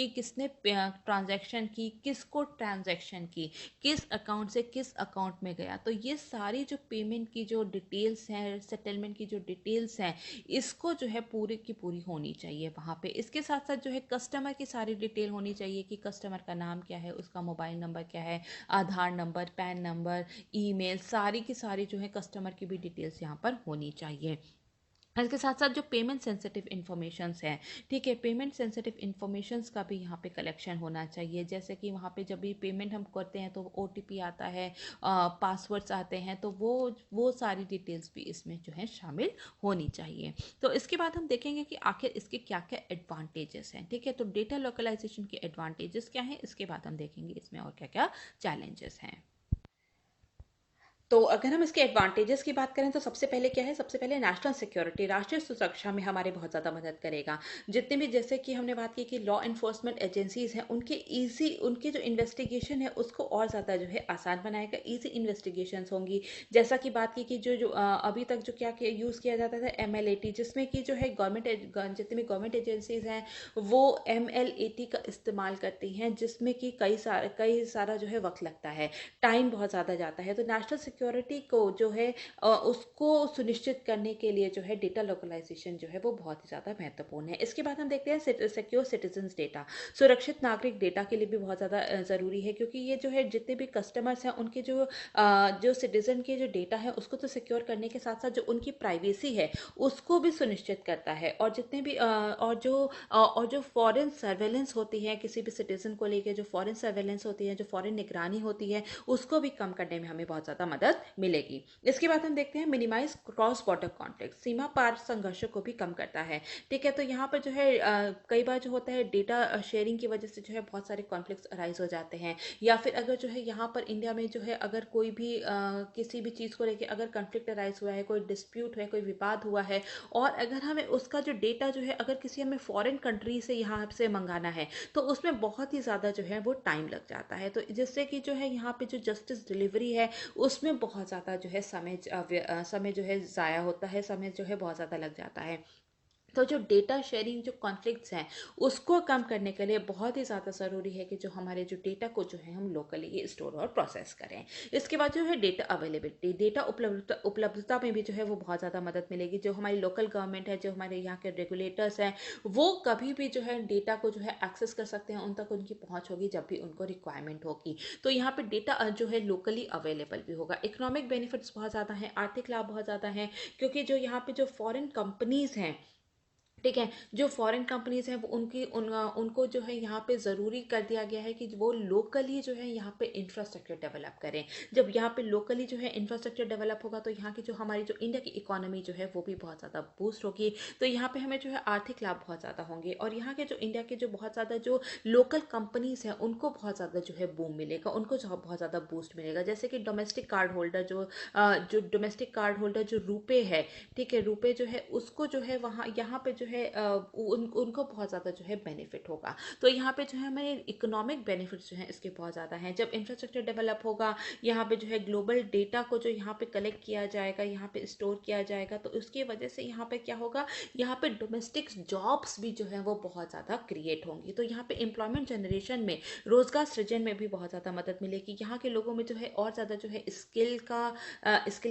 किसने ट्रांजैक्शन की, किसको ट्रांजैक्शन किस अकाउंट से किस अकाउंट में गया। तो ये सारी जो पेमेंट की जो डिटेल्स हैं, सेटलमेंट की जो डिटेल्स हैं, इसको जो है पूरी की पूरी होनी चाहिए वहाँ पे। इसके साथ साथ जो है कस्टमर की सारी डिटेल होनी चाहिए कि कस्टमर का नाम क्या है, उसका मोबाइल नंबर क्या है, आधार नंबर, पैन नंबर, ईमेल, सारी की सारी जो है कस्टमर की भी डिटेल्स यहाँ पर होनी चाहिए। इसके साथ साथ जो पेमेंट सेंसिटिव इन्फॉर्मेशंस हैं, ठीक है, पेमेंट सेंसिटिव इन्फॉर्मेशंस का भी यहाँ पे कलेक्शन होना चाहिए। जैसे कि वहाँ पे जब भी पेमेंट हम करते हैं तो ओटीपी आता है, पासवर्ड्स आते हैं, तो वो सारी डिटेल्स भी इसमें जो है शामिल होनी चाहिए। तो इसके बाद हम देखेंगे कि आखिर इसके क्या क्या एडवांटेजेस हैं, ठीक है। तो डेटा लोकलाइजेशन के एडवांटेजेस क्या हैं, इसके बाद हम देखेंगे इसमें और क्या क्या चैलेंजेस हैं। तो अगर हम इसके एडवांटेजेस की बात करें तो सबसे पहले क्या है, सबसे पहले नेशनल सिक्योरिटी, राष्ट्रीय सुरक्षा में हमारे बहुत ज़्यादा मदद करेगा। जितने भी, जैसे कि हमने बात की कि लॉ इन्फोर्समेंट एजेंसीज हैं, उनके जो इन्वेस्टिगेशन है उसको और ज़्यादा जो है आसान बनाएगा, ईजी इन्वेस्टिगेशन होंगी। जैसा कि बात की कि अभी तक जो क्या यूज़ किया जाता था, MLAT, जिसमें कि जो है जितनी भी गवर्नमेंट एजेंसीज हैं वो MLAT का इस्तेमाल करती हैं, जिसमें कि कई सारा जो है वक्त लगता है, टाइम बहुत ज़्यादा जाता है। तो नेशनल सिक्योरिटी को जो है उसको सुनिश्चित करने के लिए जो है डेटा लोकलाइजेशन जो है वो बहुत ही ज़्यादा महत्वपूर्ण है। इसके बाद हम देखते हैं सिक्योर सिटीजन्स डेटा, सुरक्षित नागरिक डेटा के लिए भी बहुत ज़्यादा ज़रूरी है, क्योंकि ये जो है जितने भी कस्टमर्स हैं उनके जो सिटीजन के जो डेटा है उसको तो सिक्योर करने के साथ साथ जो उनकी प्राइवेसी है उसको भी सुनिश्चित करता है। और जितने भी और जो फॉरेन सर्वेलेंस होती है किसी भी सिटीजन को लेकर, जो फॉरेन सर्वेलेंस होती है, जो फॉरेन निगरानी होती है, उसको भी कम करने में हमें बहुत ज़्यादा मदद मिलेगी। इसके बाद हम देखते हैं मिनिमाइज क्रॉस बॉर्डर कॉन्फ्लिक्ट, सीमा पार संघर्षों को भी कम करता है, ठीक है। तो यहाँ पर जो है कई बार जो होता है डेटा शेयरिंग की वजह से जो है बहुत सारे कॉन्फ्लिक्ट्स अराइज हो जाते हैं, या फिर अगर जो है यहाँ पर इंडिया में जो है अगर कोई भी किसी भी चीज़ को लेकर अगर कॉन्फ्लिक्ट अराइज हुआ है, कोई डिस्प्यूट है, कोई विवाद हुआ है, और अगर हमें उसका जो डेटा जो है अगर किसी हमें फॉरेन कंट्री से यहाँ से मंगाना है तो उसमें बहुत ही ज़्यादा जो है वो टाइम लग जाता है। तो जिससे कि जो है यहाँ पे जो जस्टिस डिलीवरी है उसमें बहुत ज़्यादा जो है समय जो है ज़ाया होता है, समय जो है बहुत ज़्यादा लग जाता है। तो जो डेटा शेयरिंग जो कॉन्फ्लिक्ट्स हैं उसको कम करने के लिए बहुत ही ज़्यादा ज़रूरी है कि जो हमारे जो डेटा को जो है हम लोकली स्टोर और प्रोसेस करें। इसके बाद जो है डेटा अवेलेबिलिटी, डेटा उपलब्धता में भी जो है वो बहुत ज़्यादा मदद मिलेगी। जो हमारी लोकल गवर्नमेंट है, जो हमारे यहाँ के रेगुलेटर्स हैं, वो कभी भी जो है डेटा को जो है एक्सेस कर सकते हैं, उन तक उनकी पहुँच होगी जब भी उनको रिक्वायरमेंट होगी। तो यहाँ पे डेटा जो है लोकली अवेलेबल भी होगा। इकोनॉमिक बेनिफिट्स बहुत ज़्यादा हैं, आर्थिक लाभ बहुत ज़्यादा हैं, क्योंकि जो यहाँ पे जो फॉरेन कंपनीज़ हैं, ठीक है, जो फॉरेन कंपनीज हैं वो उनको जो है यहाँ पे ज़रूरी कर दिया गया है कि वो लोकली जो है यहाँ पे इंफ्रास्ट्रक्चर डेवलप करें। जब यहाँ पे लोकली जो है इंफ्रास्ट्रक्चर डेवलप होगा तो यहाँ की जो हमारी जो इंडिया की इकोनॉमी जो है वो भी बहुत ज़्यादा बूस्ट होगी। तो यहाँ पे हमें जो है आर्थिक लाभ बहुत ज़्यादा होंगे, और यहाँ के जो इंडिया के जो बहुत ज़्यादा जो लोकल कंपनीज हैं उनको बहुत ज़्यादा जो है बूम मिलेगा, उनको जो बहुत ज़्यादा बूस्ट मिलेगा। जैसे कि डोमेस्टिक कार्ड होल्डर जो डोमेस्टिक कार्ड होल्डर जो रुपे है, ठीक है, रुपए जो है उसको जो है वहाँ यहाँ पे जो है उनको बहुत ज़्यादा जो है बेनिफिट होगा। तो यहाँ पे जो है हमारे इकोनॉमिक बेनिफिट्स जो हैं इसके बहुत ज़्यादा हैं। जब इंफ्रास्ट्रक्चर डेवलप होगा, यहाँ पे जो है ग्लोबल डेटा को जो यहाँ पे कलेक्ट किया जाएगा, यहाँ पे स्टोर किया जाएगा, तो उसकी वजह से यहाँ पे क्या होगा, यहाँ पे डोमेस्टिक जॉब्स भी जो है वो बहुत ज़्यादा क्रिएट होंगी। तो यहाँ पे एम्प्लॉयमेंट जनरेशन में, रोजगार सृजन में भी बहुत ज़्यादा मदद मिलेगी। यहाँ के लोगों में जो है और ज़्यादा जो है स्किल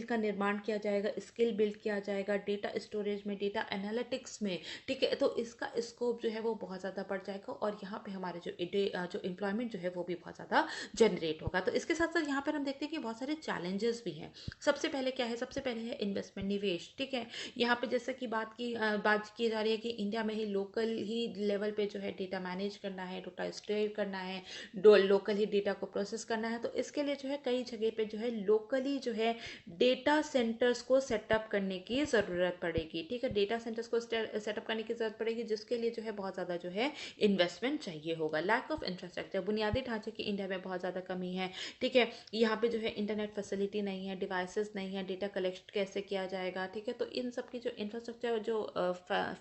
का निर्माण किया जाएगा, स्किल बिल्ड किया जाएगा, डेटा स्टोरेज में, डेटा एनालिटिक्स में ठीक है, तो इसका स्कोप जो है वो बहुत ज़्यादा बढ़ जाएगा और यहाँ पे हमारे जो एम्प्लॉयमेंट जो है वो भी बहुत ज़्यादा जनरेट होगा। तो इसके साथ साथ यहाँ पर हम देखते हैं कि बहुत सारे चैलेंजेस भी हैं। सबसे पहले क्या है, सबसे पहले है इन्वेस्टमेंट, निवेश। ठीक है, यहाँ पे जैसे कि बात की जा रही है कि इंडिया में ही लोकल ही लेवल पे जो है डेटा मैनेज करना है, डेटा स्टोर करना है, लोकल ही डेटा को प्रोसेस करना है। तो इसके लिए जो है कई जगह पे जो है लोकली जो है डेटा सेंटर्स को सेटअप करने की ज़रूरत पड़ेगी। ठीक है, डेटा सेंटर्स को सेटअप करने की ज़रूरत पड़ेगी, जिसके लिए जो है बहुत ज़्यादा जो है इन्वेस्टमेंट चाहिए होगा। लैक ऑफ इंफ्रास्ट्रक्चर, बुनियादी ढांचे की इंडिया में बहुत ज़्यादा कमी है। ठीक है, यहाँ पे जो है इंटरनेट फैसिलिटी नहीं है, डिवाइसेस नहीं है, डेटा कलेक्ट कैसे किया जाएगा। ठीक है, तो इन सब की जो इंफ्रास्ट्रक्चर जो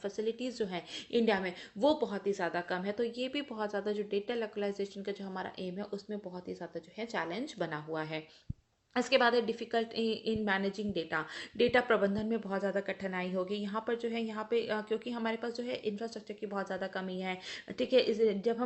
फैसिलिटीज़ जो है इंडिया में वो बहुत ही ज़्यादा कम है। तो ये भी बहुत ज़्यादा जो डेटा लोकलाइजेशन का जो हमारा एम है उसमें बहुत ही ज़्यादा जो है चैलेंज बना हुआ है। इसके बाद है difficult in managing data, data प्रबंधन में बहुत ज़्यादा कठिनाई होगी। यहाँ पर जो है क्योंकि हमारे पास जो है इंफ्रास्ट्रक्चर की बहुत ज़्यादा कमी है। ठीक है, जब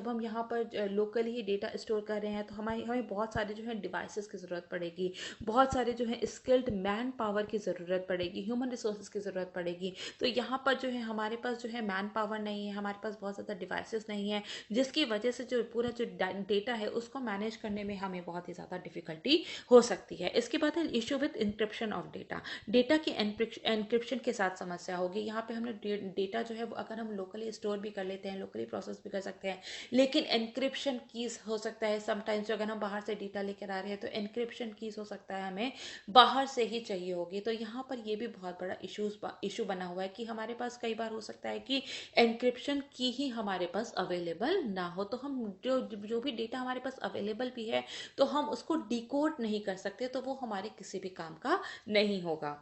हम यहाँ पर लोकली ही डेटा स्टोर कर रहे हैं तो हमें बहुत सारे जो है डिवाइसेस की ज़रूरत पड़ेगी, बहुत सारे जो है स्किल्ड मैन पावर की ज़रूरत पड़ेगी, ह्यूमन रिसोर्सेज की ज़रूरत पड़ेगी। तो यहाँ पर जो है हमारे पास जो है मैन पावर नहीं है, हमारे पास बहुत ज़्यादा डिवाइसेस नहीं है, जिसकी वजह से जो पूरा जो डेटा है उसको मैनेज करने में हमें बहुत ही ज़्यादा डिफ़िकल्टी हो सकती है। इसके बाद है issue with encryption of data, data की एनक्रिप्शन के साथ समस्या होगी। यहाँ पे हमने डेटा जो है अगर हम लोकली स्टोर भी कर लेते हैं, लोकली प्रोसेस भी कर सकते हैं, लेकिन एनक्रिप्शन कीज हो सकता है समटाइम्स अगर हम बाहर से डेटा लेकर आ रहे हैं तो एनक्रिप्शन कीज हो सकता है हमें बाहर से ही चाहिए होगी। तो यहाँ पर ये भी बहुत बड़ा इशू बना हुआ है कि हमारे पास कई बार हो सकता है कि एनक्रिप्शन की ही हमारे पास अवेलेबल ना हो, तो हम जो भी डेटा हमारे पास अवेलेबल भी है तो हम उसको डिकोड नहीं कर सकते, तो वो हमारे किसी भी काम का नहीं होगा।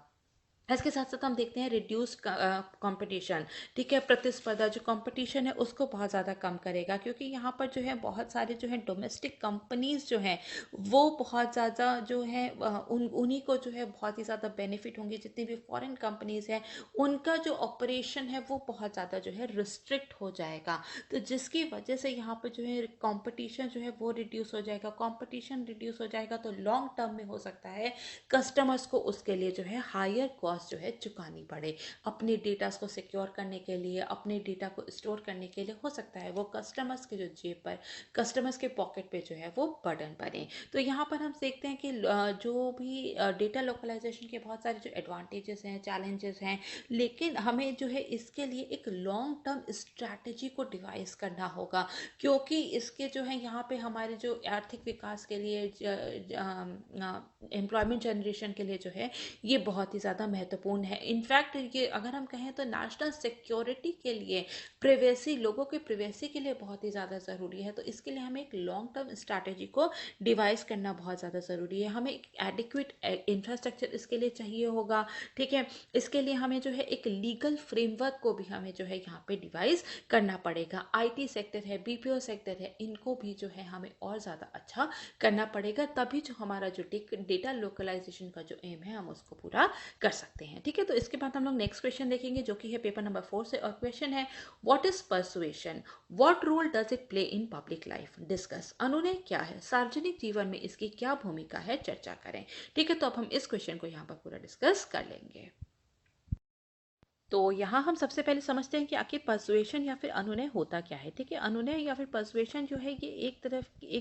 इसके साथ साथ हम देखते हैं रिड्यूस कंपटीशन। ठीक है, प्रतिस्पर्धा जो कंपटीशन है उसको बहुत ज़्यादा कम करेगा, क्योंकि यहाँ पर जो है बहुत सारे जो है डोमेस्टिक कंपनीज जो हैं वो बहुत ज़्यादा जो है उन्हीं को जो है बहुत ही ज़्यादा बेनिफिट होंगे। जितनी भी फॉरेन कंपनीज हैं उनका जो ऑपरेशन है वो बहुत ज़्यादा जो है रिस्ट्रिक्ट हो जाएगा, तो जिसकी वजह से यहाँ पर जो है कंपटीशन जो है वो रिड्यूस हो जाएगा। कंपटीशन रिड्यूस हो जाएगा तो लॉन्ग टर्म में हो सकता है कस्टमर्स को उसके लिए जो है हायर कॉस्ट जो है चुकानी पड़े। अपने डेटा को सिक्योर करने के लिए, अपने डेटा को स्टोर करने के लिए हो सकता है वो कस्टमर्स के जो जेब पर, कस्टमर्स के पॉकेट पे जो है वो बर्डन पड़े। तो यहाँ पर हम देखते हैं कि जो भी डेटा लोकलाइजेशन के बहुत सारे जो एडवांटेजेस हैं, चैलेंजेस हैं, लेकिन हमें जो है इसके लिए एक लॉन्ग टर्म स्ट्रैटेजी को डिवाइस करना होगा, क्योंकि इसके जो है यहाँ पे हमारे जो आर्थिक विकास के लिए, एम्प्लॉयमेंट जनरेशन के लिए जो है ये बहुत ही ज़्यादा महत्वपूर्ण है। इनफैक्ट ये अगर हम कहें तो नेशनल सिक्योरिटी के लिए, प्रिवेसी, लोगों के प्रिवेसी के लिए बहुत ही ज़्यादा ज़रूरी है। तो इसके लिए हमें एक लॉन्ग टर्म स्ट्रैटेजी को डिवाइस करना बहुत ज़्यादा ज़रूरी है। हमें एक एडिक्वेट इंफ्रास्ट्रक्चर इसके लिए चाहिए होगा। ठीक है, इसके लिए हमें जो है एक लीगल फ्रेमवर्क को भी हमें जो है यहाँ पे डिवाइस करना पड़ेगा। IT सेक्टर है, BPO सेक्टर है, इनको भी जो है हमें और ज़्यादा अच्छा करना पड़ेगा, तभी जो हमारा जो डेटा लोकलाइजेशन का जो एम है हम उसको पूरा कर सकते हैं। ठीक है, तो इसके बाद हम लोग नेक्स्ट क्वेश्चन देखेंगे जो कि है पेपर नंबर 4 से, और क्वेश्चन है what is persuasion, what role does it play in public life, discuss. अनुनय क्या है, सार्वजनिक जीवन में इसकी क्या भूमिका है, चर्चा करें। ठीक है, तो अब हम इस क्वेश्चन को यहाँ पर पूरा डिस्कस कर लेंगे। तो यहाँ हम सबसे पहले समझते हैं कि आखिर परसुएशन या फिर अनुनय होता क्या है। ठीक है, अनुनय या फिर परसुएशन जो है ये एक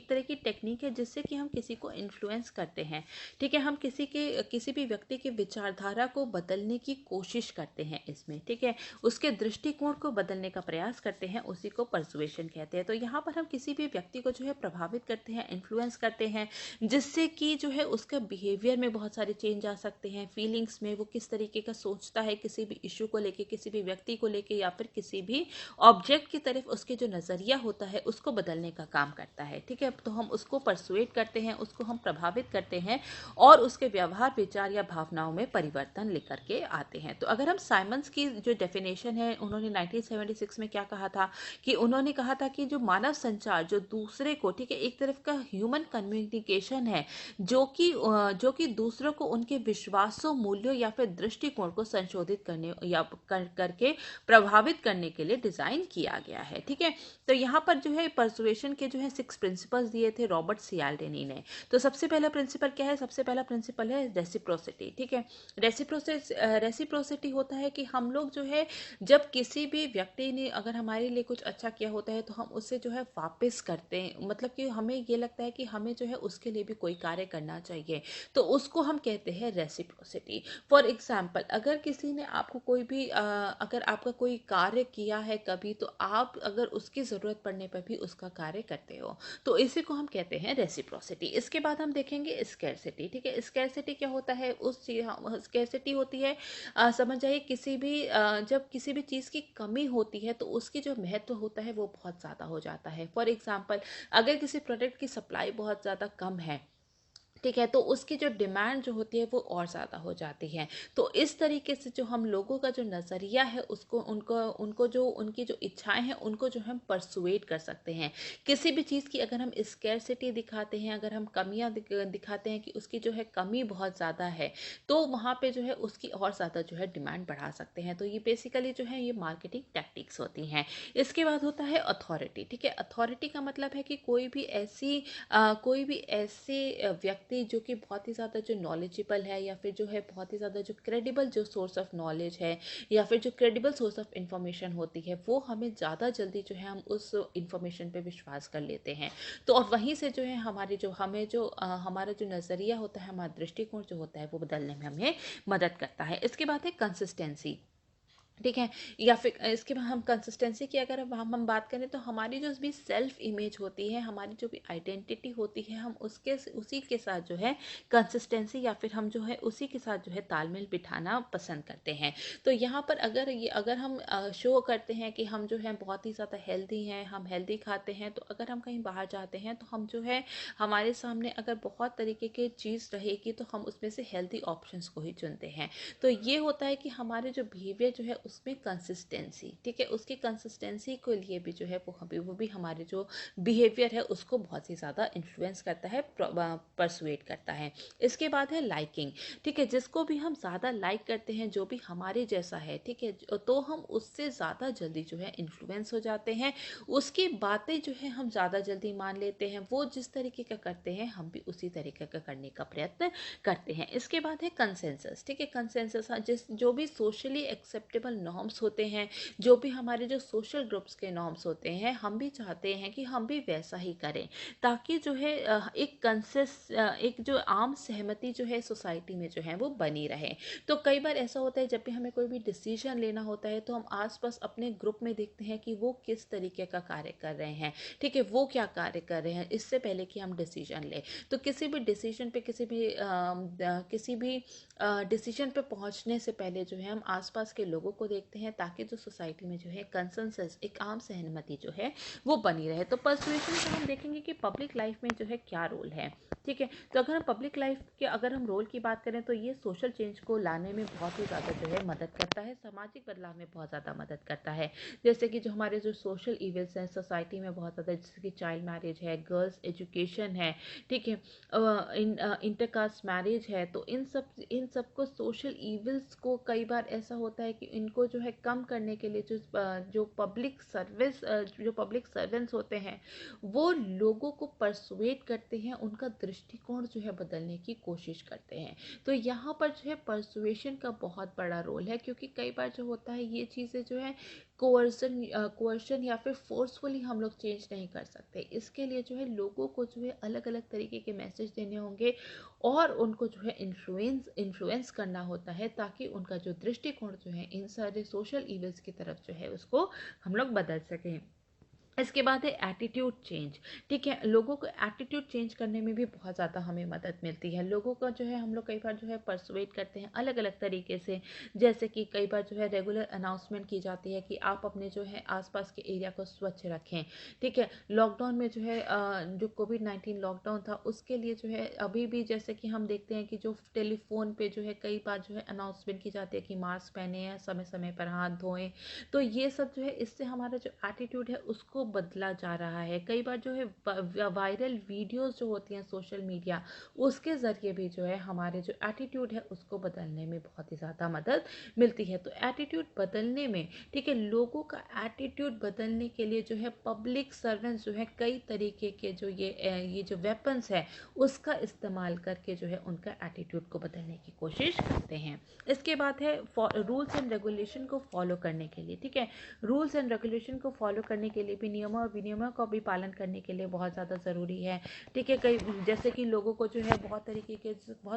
तरह की टेक्निक है जिससे कि हम किसी को इन्फ्लुएंस करते हैं। ठीक है, हम किसी भी व्यक्ति के विचारधारा को बदलने की कोशिश करते हैं इसमें। ठीक है, उसके दृष्टिकोण को बदलने का प्रयास करते हैं, उसी को परसुएशन कहते हैं। तो यहाँ पर हम किसी भी व्यक्ति को जो है प्रभावित करते हैं, इन्फ्लुएंस करते हैं, जिससे कि जो है उसका बिहेवियर में बहुत सारे चेंज आ सकते हैं, फीलिंग्स में, वो किस तरीके का सोचता है किसी भी इशू को लेके, किसी भी व्यक्ति को लेके, या फिर किसी भी ऑब्जेक्ट की तरफ उसके जो नजरिया होता है उसको बदलने का काम करता है। ठीक है, तो हम उसको परसुएट करते हैं, उसको हम प्रभावित करते हैं और उसके व्यवहार, विचार या भावनाओं में परिवर्तन लेकर के आते हैं। तो अगर हम साइमंस की जो डेफिनेशन है, उन्होंने 1976 में क्या कहा था कि उन्होंने कहा था कि जो मानव संचार, जो दूसरे को, ठीक है, एक तरफ का ह्यूमन कम्युनिकेशन है जो कि दूसरों को उनके विश्वासों, मूल्यों या फिर दृष्टिकोण को संशोधित करने या करके प्रभावित करने के लिए डिजाइन किया गया है। ठीक है, तो यहाँ पर जो है परसुएशन के जो है 6 प्रिंसिपल्स दिए थे रॉबर्ट सियाल्डिनी ने। तो सबसे पहला प्रिंसिपल क्या है? सबसे पहला प्रिंसिपल है रेसिप्रोसिटी। ठीक है, रेसिप्रोसिटी होता है कि हम लोग जो है जब किसी भी व्यक्ति ने अगर हमारे लिए कुछ अच्छा किया होता है तो हम उससे जो है वापस करते हैं, मतलब कि हमें ये लगता है कि हमें जो है उसके लिए भी कोई कार्य करना चाहिए, तो उसको हम कहते हैं रेसिप्रोसिटी। फॉर एग्जाम्पल, अगर किसी ने आपको कोई भी अगर आपका कोई कार्य किया है कभी, तो आप अगर उसकी ज़रूरत पड़ने पर भी उसका कार्य करते हो, तो इसी को हम कहते हैं रेसिप्रोसिटी। इसके बाद हम देखेंगे स्कैरसिटी। ठीक है, स्कैरसिटी क्या होता है? उस चीज स्कैरसिटी होती है समझ जाइए किसी भी जब किसी भी चीज़ की कमी होती है तो उसकी जो महत्व होता है वो बहुत ज़्यादा हो जाता है। फॉर एग्जाम्पल, अगर किसी प्रोडक्ट की सप्लाई बहुत ज़्यादा कम है, ठीक है, तो उसकी जो डिमांड जो होती है वो और ज़्यादा हो जाती है। तो इस तरीके से जो हम लोगों का जो नज़रिया है उसको उनको उनको जो उनकी जो इच्छाएं हैं उनको जो हम परसुएट कर सकते हैं। किसी भी चीज़ की अगर हम स्कैरसिटी दिखाते हैं, अगर हम कमियां दिखाते हैं कि उसकी जो है कमी बहुत ज़्यादा है, तो वहाँ पे जो है उसकी और ज़्यादा जो है डिमांड बढ़ा सकते हैं। तो ये बेसिकली जो है ये मार्केटिंग टैक्टिक्स होती हैं। इसके बाद होता है अथॉरिटी। ठीक है, अथॉरिटी का मतलब है कि कोई भी ऐसे व्यक्ति जो कि बहुत ही ज़्यादा जो नॉलेजेबल है, या फिर जो है बहुत ही ज़्यादा जो क्रेडिबल जो सोर्स ऑफ नॉलेज है, या फिर जो क्रेडिबल सोर्स ऑफ इंफॉर्मेशन होती है, वो हमें ज़्यादा जल्दी जो है हम उस इंफॉर्मेशन पे विश्वास कर लेते हैं। तो और वहीं से जो है हमारा जो नज़रिया होता है, हमारा दृष्टिकोण जो होता है वो बदलने में हमें मदद करता है। इसके बाद है कंसिस्टेंसी। ठीक है, या फिर इसके बाद हम कंसिस्टेंसी की अगर हम बात करें तो हमारी जो भी सेल्फ इमेज होती है, हमारी जो भी आइडेंटिटी होती है, हम उसी के साथ जो है कंसिस्टेंसी या फिर हम जो है उसी के साथ जो है तालमेल बिठाना पसंद करते हैं। तो यहाँ पर अगर हम शो करते हैं कि हम जो है बहुत ही ज़्यादा हेल्दी हैं, हम हेल्दी खाते हैं, तो अगर हम कहीं बाहर जाते हैं तो हम जो है हमारे सामने अगर बहुत तरीके की चीज़ रहेगी तो हम उसमें से हेल्दी ऑप्शंस को ही चुनते हैं। तो ये होता है कि हमारे जो बिहेवियर जो है उसमें कंसिस्टेंसी, ठीक है, उसकी कंसिस्टेंसी के लिए भी जो है वो भी हमारे जो बिहेवियर है उसको बहुत ही ज़्यादा इन्फ्लुएंस करता है, परसुएट करता है। इसके बाद है लाइकिंग। ठीक है, जिसको भी हम ज़्यादा लाइक करते हैं, जो भी हमारे जैसा है, ठीक है, तो हम उससे ज़्यादा जल्दी जो है इन्फ्लुएंस हो जाते हैं, उसकी बातें जो है हम ज़्यादा जल्दी मान लेते हैं, वो जिस तरीके का करते हैं हम भी उसी तरीके का करने का प्रयत्न करते हैं। इसके बाद है कंसेंसस। ठीक है, कंसेंसस जो भी सोशली एक्सेप्टेबल नॉर्म्स होते हैं, जो भी हमारे जो सोशल ग्रुप्स के नॉर्म्स होते हैं, हम भी चाहते हैं कि हम भी वैसा ही करें, ताकि जो है एक जो आम सहमति जो है सोसाइटी में जो है वो बनी रहे। तो कई बार ऐसा होता है जब भी हमें कोई भी डिसीजन लेना होता है तो हम आसपास अपने ग्रुप में देखते हैं कि वो किस तरीके का कार्य कर रहे हैं, ठीक है, वो क्या कार्य कर रहे हैं, इससे पहले कि हम डिसीजन लें। तो किसी भी डिसीजन पे किसी भी डिसीजन पे पहुंचने से पहले जो है हम आसपास के लोगों को देखते हैं, ताकि जो सोसाइटी में जो है कंसेंसस, एक आम सहमति जो है वो बनी रहे। तो पर्सुएशन से हम देखेंगे कि पब्लिक लाइफ में जो है क्या रोल है। ठीक है, तो अगर हम पब्लिक लाइफ के अगर हम रोल की बात करें तो ये सोशल चेंज को लाने में बहुत ही ज़्यादा जो है मदद करता है, सामाजिक बदलाव में बहुत ज़्यादा मदद करता है। जैसे कि जो हमारे जो सोशल इवेंट्स हैं सोसाइटी में बहुत ज़्यादा, जैसे कि चाइल्ड मैरिज है, गर्ल्स एजुकेशन है, ठीक है, इंटरकास्ट मैरिज है, तो इन सब को सोशल इविल्स को कई बार ऐसा होता है कि इनको जो है कम करने के लिए जो पब्लिक सर्वेंट्स होते हैं वो लोगों को परसुएट करते हैं, उनका दृष्टिकोण जो है बदलने की कोशिश करते हैं। तो यहाँ पर जो है परसुएशन का बहुत बड़ा रोल है, क्योंकि कई बार जो होता है ये चीज़ें जो है कोअर्शन या फिर फोर्सफुली हम लोग चेंज नहीं कर सकते। इसके लिए जो है लोगों को जो है अलग अलग तरीके के मैसेज देने होंगे और उनको जो है इन्फ्लुएंस करना होता है, ताकि उनका जो दृष्टिकोण जो है इन सारे सोशल इवेंट्स की तरफ जो है उसको हम लोग बदल सकें। इसके बाद है एटीट्यूड चेंज। ठीक है, लोगों को एटीट्यूड चेंज करने में भी बहुत ज़्यादा हमें मदद मिलती है। लोगों का जो है हम लोग कई बार जो है परसुएट करते हैं अलग अलग तरीके से, जैसे कि कई बार जो है रेगुलर अनाउंसमेंट की जाती है कि आप अपने जो है आसपास के एरिया को स्वच्छ रखें। ठीक है, लॉकडाउन में जो है जो कोविड-19 लॉकडाउन था उसके लिए जो है अभी भी जैसे कि हम देखते हैं कि जो टेलीफोन पे जो है कई बार जो है अनाउंसमेंट की जाती है कि मास्क पहने हैं, समय समय पर हाथ धोएं। तो ये सब जो है इससे हमारा जो एटीट्यूड है उसको वो बदला जा रहा है। कई बार जो है वायरल वीडियोस जो होती हैं सोशल मीडिया, उसके ज़रिए भी जो है हमारे जो एटीट्यूड है उसको बदलने में बहुत ही ज़्यादा मदद मिलती है। तो एटीट्यूड बदलने में, ठीक है, लोगों का एटीट्यूड बदलने के लिए जो है पब्लिक सर्वेंट्स जो है कई तरीके के जो ये जो वेपन्स है उसका इस्तेमाल करके जो है उनका एटीट्यूड को बदलने की कोशिश करते हैं। इसके बाद है रूल्स एंड रेगुलेशन को फॉलो करने के लिए, ठीक है, रूल्स एंड रेगुलेशन को फॉलो करने के लिए भी नियमों और विनियमों का भी पालन करने के लिए बहुत ज़्यादा ज़रूरी है, ठीक है। कई जैसे कि लोगों को जो है बहुत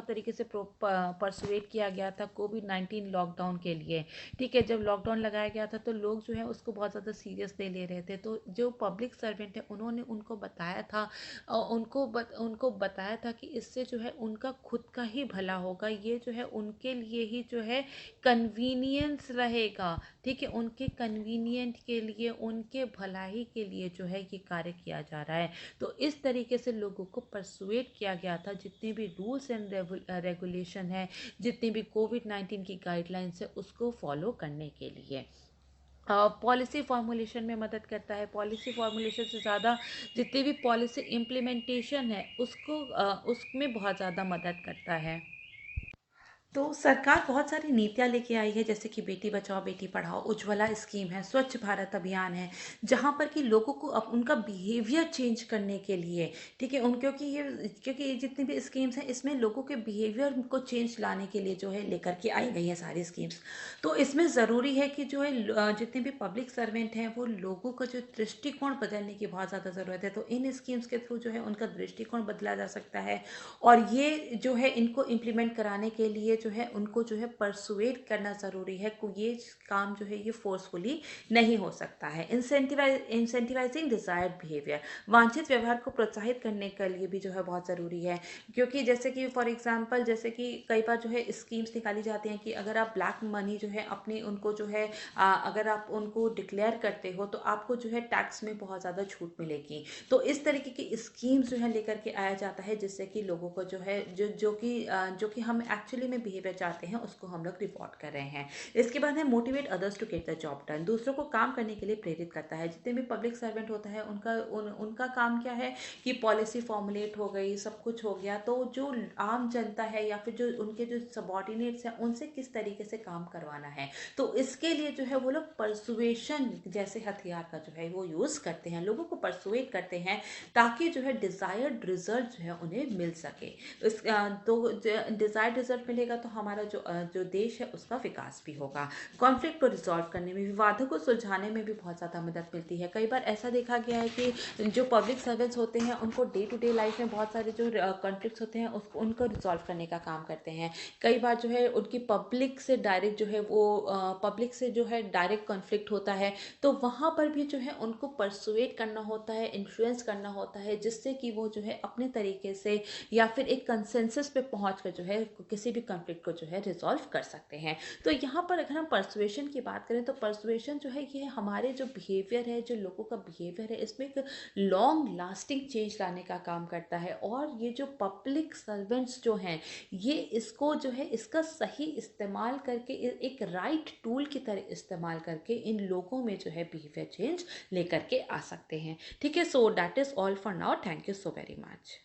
तरीके से परसुएट किया गया था कोविड-19 लॉकडाउन के लिए, ठीक है। जब लॉकडाउन लगाया गया था तो लोग जो है उसको बहुत ज़्यादा सीरियस ले रहे थे। तो जो पब्लिक सर्वेंट है उन्होंने उनको बताया था, उनको बताया था कि इससे जो है उनका खुद का ही भला होगा, ये जो है उनके लिए ही जो है कन्वीनियंस रहेगा, ठीक है, उनके कन्वीनियंट के लिए, उनके भलाई के लिए जो है ये कार्य किया जा रहा है। तो इस तरीके से लोगों को परसुएट किया गया था, जितने भी रूल्स एंड रेगुलेशन है, जितनी भी कोविड-19 की गाइडलाइंस है उसको फॉलो करने के लिए। पॉलिसी फॉर्मुलेशन में मदद करता है। पॉलिसी फॉर्मुलेशन से ज़्यादा जितनी भी पॉलिसी इम्प्लीमेंटेशन है उसमें बहुत ज़्यादा मदद करता है। तो सरकार बहुत सारी नीतियाँ लेके आई है, जैसे कि बेटी बचाओ बेटी पढ़ाओ, उज्ज्वला स्कीम है, स्वच्छ भारत अभियान है, जहाँ पर कि लोगों को उनका बिहेवियर चेंज करने के लिए, ठीक है, क्योंकि ये जितनी भी स्कीम्स हैं इसमें लोगों के बिहेवियर को चेंज लाने के लिए जो है लेकर के आई गई हैं सारी स्कीम्स। तो इसमें ज़रूरी है कि जो है जितने भी पब्लिक सर्वेंट हैं वो लोगों का जो दृष्टिकोण बदलने की बहुत ज़्यादा ज़रूरत है। तो इन स्कीम्स के थ्रू जो है उनका दृष्टिकोण बदला जा सकता है, और ये जो है इनको इम्प्लीमेंट कराने के लिए जो है उनको जो है परसुएट करना ज़रूरी है। ये काम जो है ये फोर्सफुली नहीं हो सकता है। इंसेंटिवाइजिंग डिजायर्ड बिहेवियर, वांछित व्यवहार को प्रोत्साहित करने के लिए भी जो है बहुत ज़रूरी है। क्योंकि जैसे कि फॉर एग्जांपल, जैसे कि कई बार जो है स्कीम्स निकाली जाती हैं कि अगर आप ब्लैक मनी जो है अपनी उनको जो है अगर आप उनको डिक्लेयर करते हो तो आपको जो है टैक्स में बहुत ज़्यादा छूट मिलेगी। तो इस तरीके की स्कीम्स जो है लेकर के आया जाता है, जिससे कि लोगों को जो है जो कि हम एक्चुअली में बिहेवियर चाहते हैं उसको हम लोग रिवॉर्ड कर रहे हैं। इसके बाद है motivate others to get the job done, दूसरों को काम करने के लिए प्रेरित करता है। जितने भी पब्लिक सर्वेंट होता है उनका काम क्या है कि पॉलिसी फॉर्मुलेट हो गई, सब कुछ हो गया, तो जो आम जनता है या फिर जो उनके जो सबॉर्डिनेट्स हैं उनसे किस तरीके से काम करवाना है, तो इसके लिए जो है वो लोग परसुएशन जैसे हथियार का जो है वो यूज़ करते हैं, लोगों को परसुएट करते हैं ताकि जो है डिज़ायर्ड रिजल्ट जो है उन्हें मिल सके। तो डिज़ायर्ड रिजल्ट मिलेगा तो हमारा जो देश है उसका विकास भी होगा। कॉन्फ्लिक्ट को रिजॉल्व करने में, विवादों को सुलझाने में भी बहुत ज़्यादा मदद मिलती है। कई बार ऐसा देखा गया है कि जो पब्लिक सर्वेंट्स होते हैं उनको डे टू डे लाइफ में बहुत सारे जो कॉन्फ्लिक्ट्स होते हैं उनको रिजॉल्व करने का काम करते हैं। कई बार जो है उनकी पब्लिक से डायरेक्ट जो है वो पब्लिक से जो है डायरेक्ट कॉन्फ्लिक्ट होता है, तो वहाँ पर भी जो है उनको परसुएट करना होता है, इन्फ्लुएंस करना होता है, जिससे कि वो जो है अपने तरीके से या फिर एक कंसेंसस पे पहुँच कर जो है किसी भी कॉन्फ्लिक्ट को जो है रिजॉल्व कर सकते हैं। तो यहाँ पर अगर हम परसुएशन की बात करें तो परसुएशन जो है ये हमारे जो बिहेवियर है, जो लोगों का बिहेवियर है, इसमें एक लॉन्ग लास्टिंग चेंज लाने का काम करता है। और ये जो पब्लिक सर्वेंट्स जो हैं ये इसको जो है इसका सही इस्तेमाल करके एक राइट टूल की तरह इस्तेमाल करके इन लोगों में जो है बिहेवियर चेंज लेकर के आ सकते हैं। ठीक है, so that is all for now. Thank you so very much.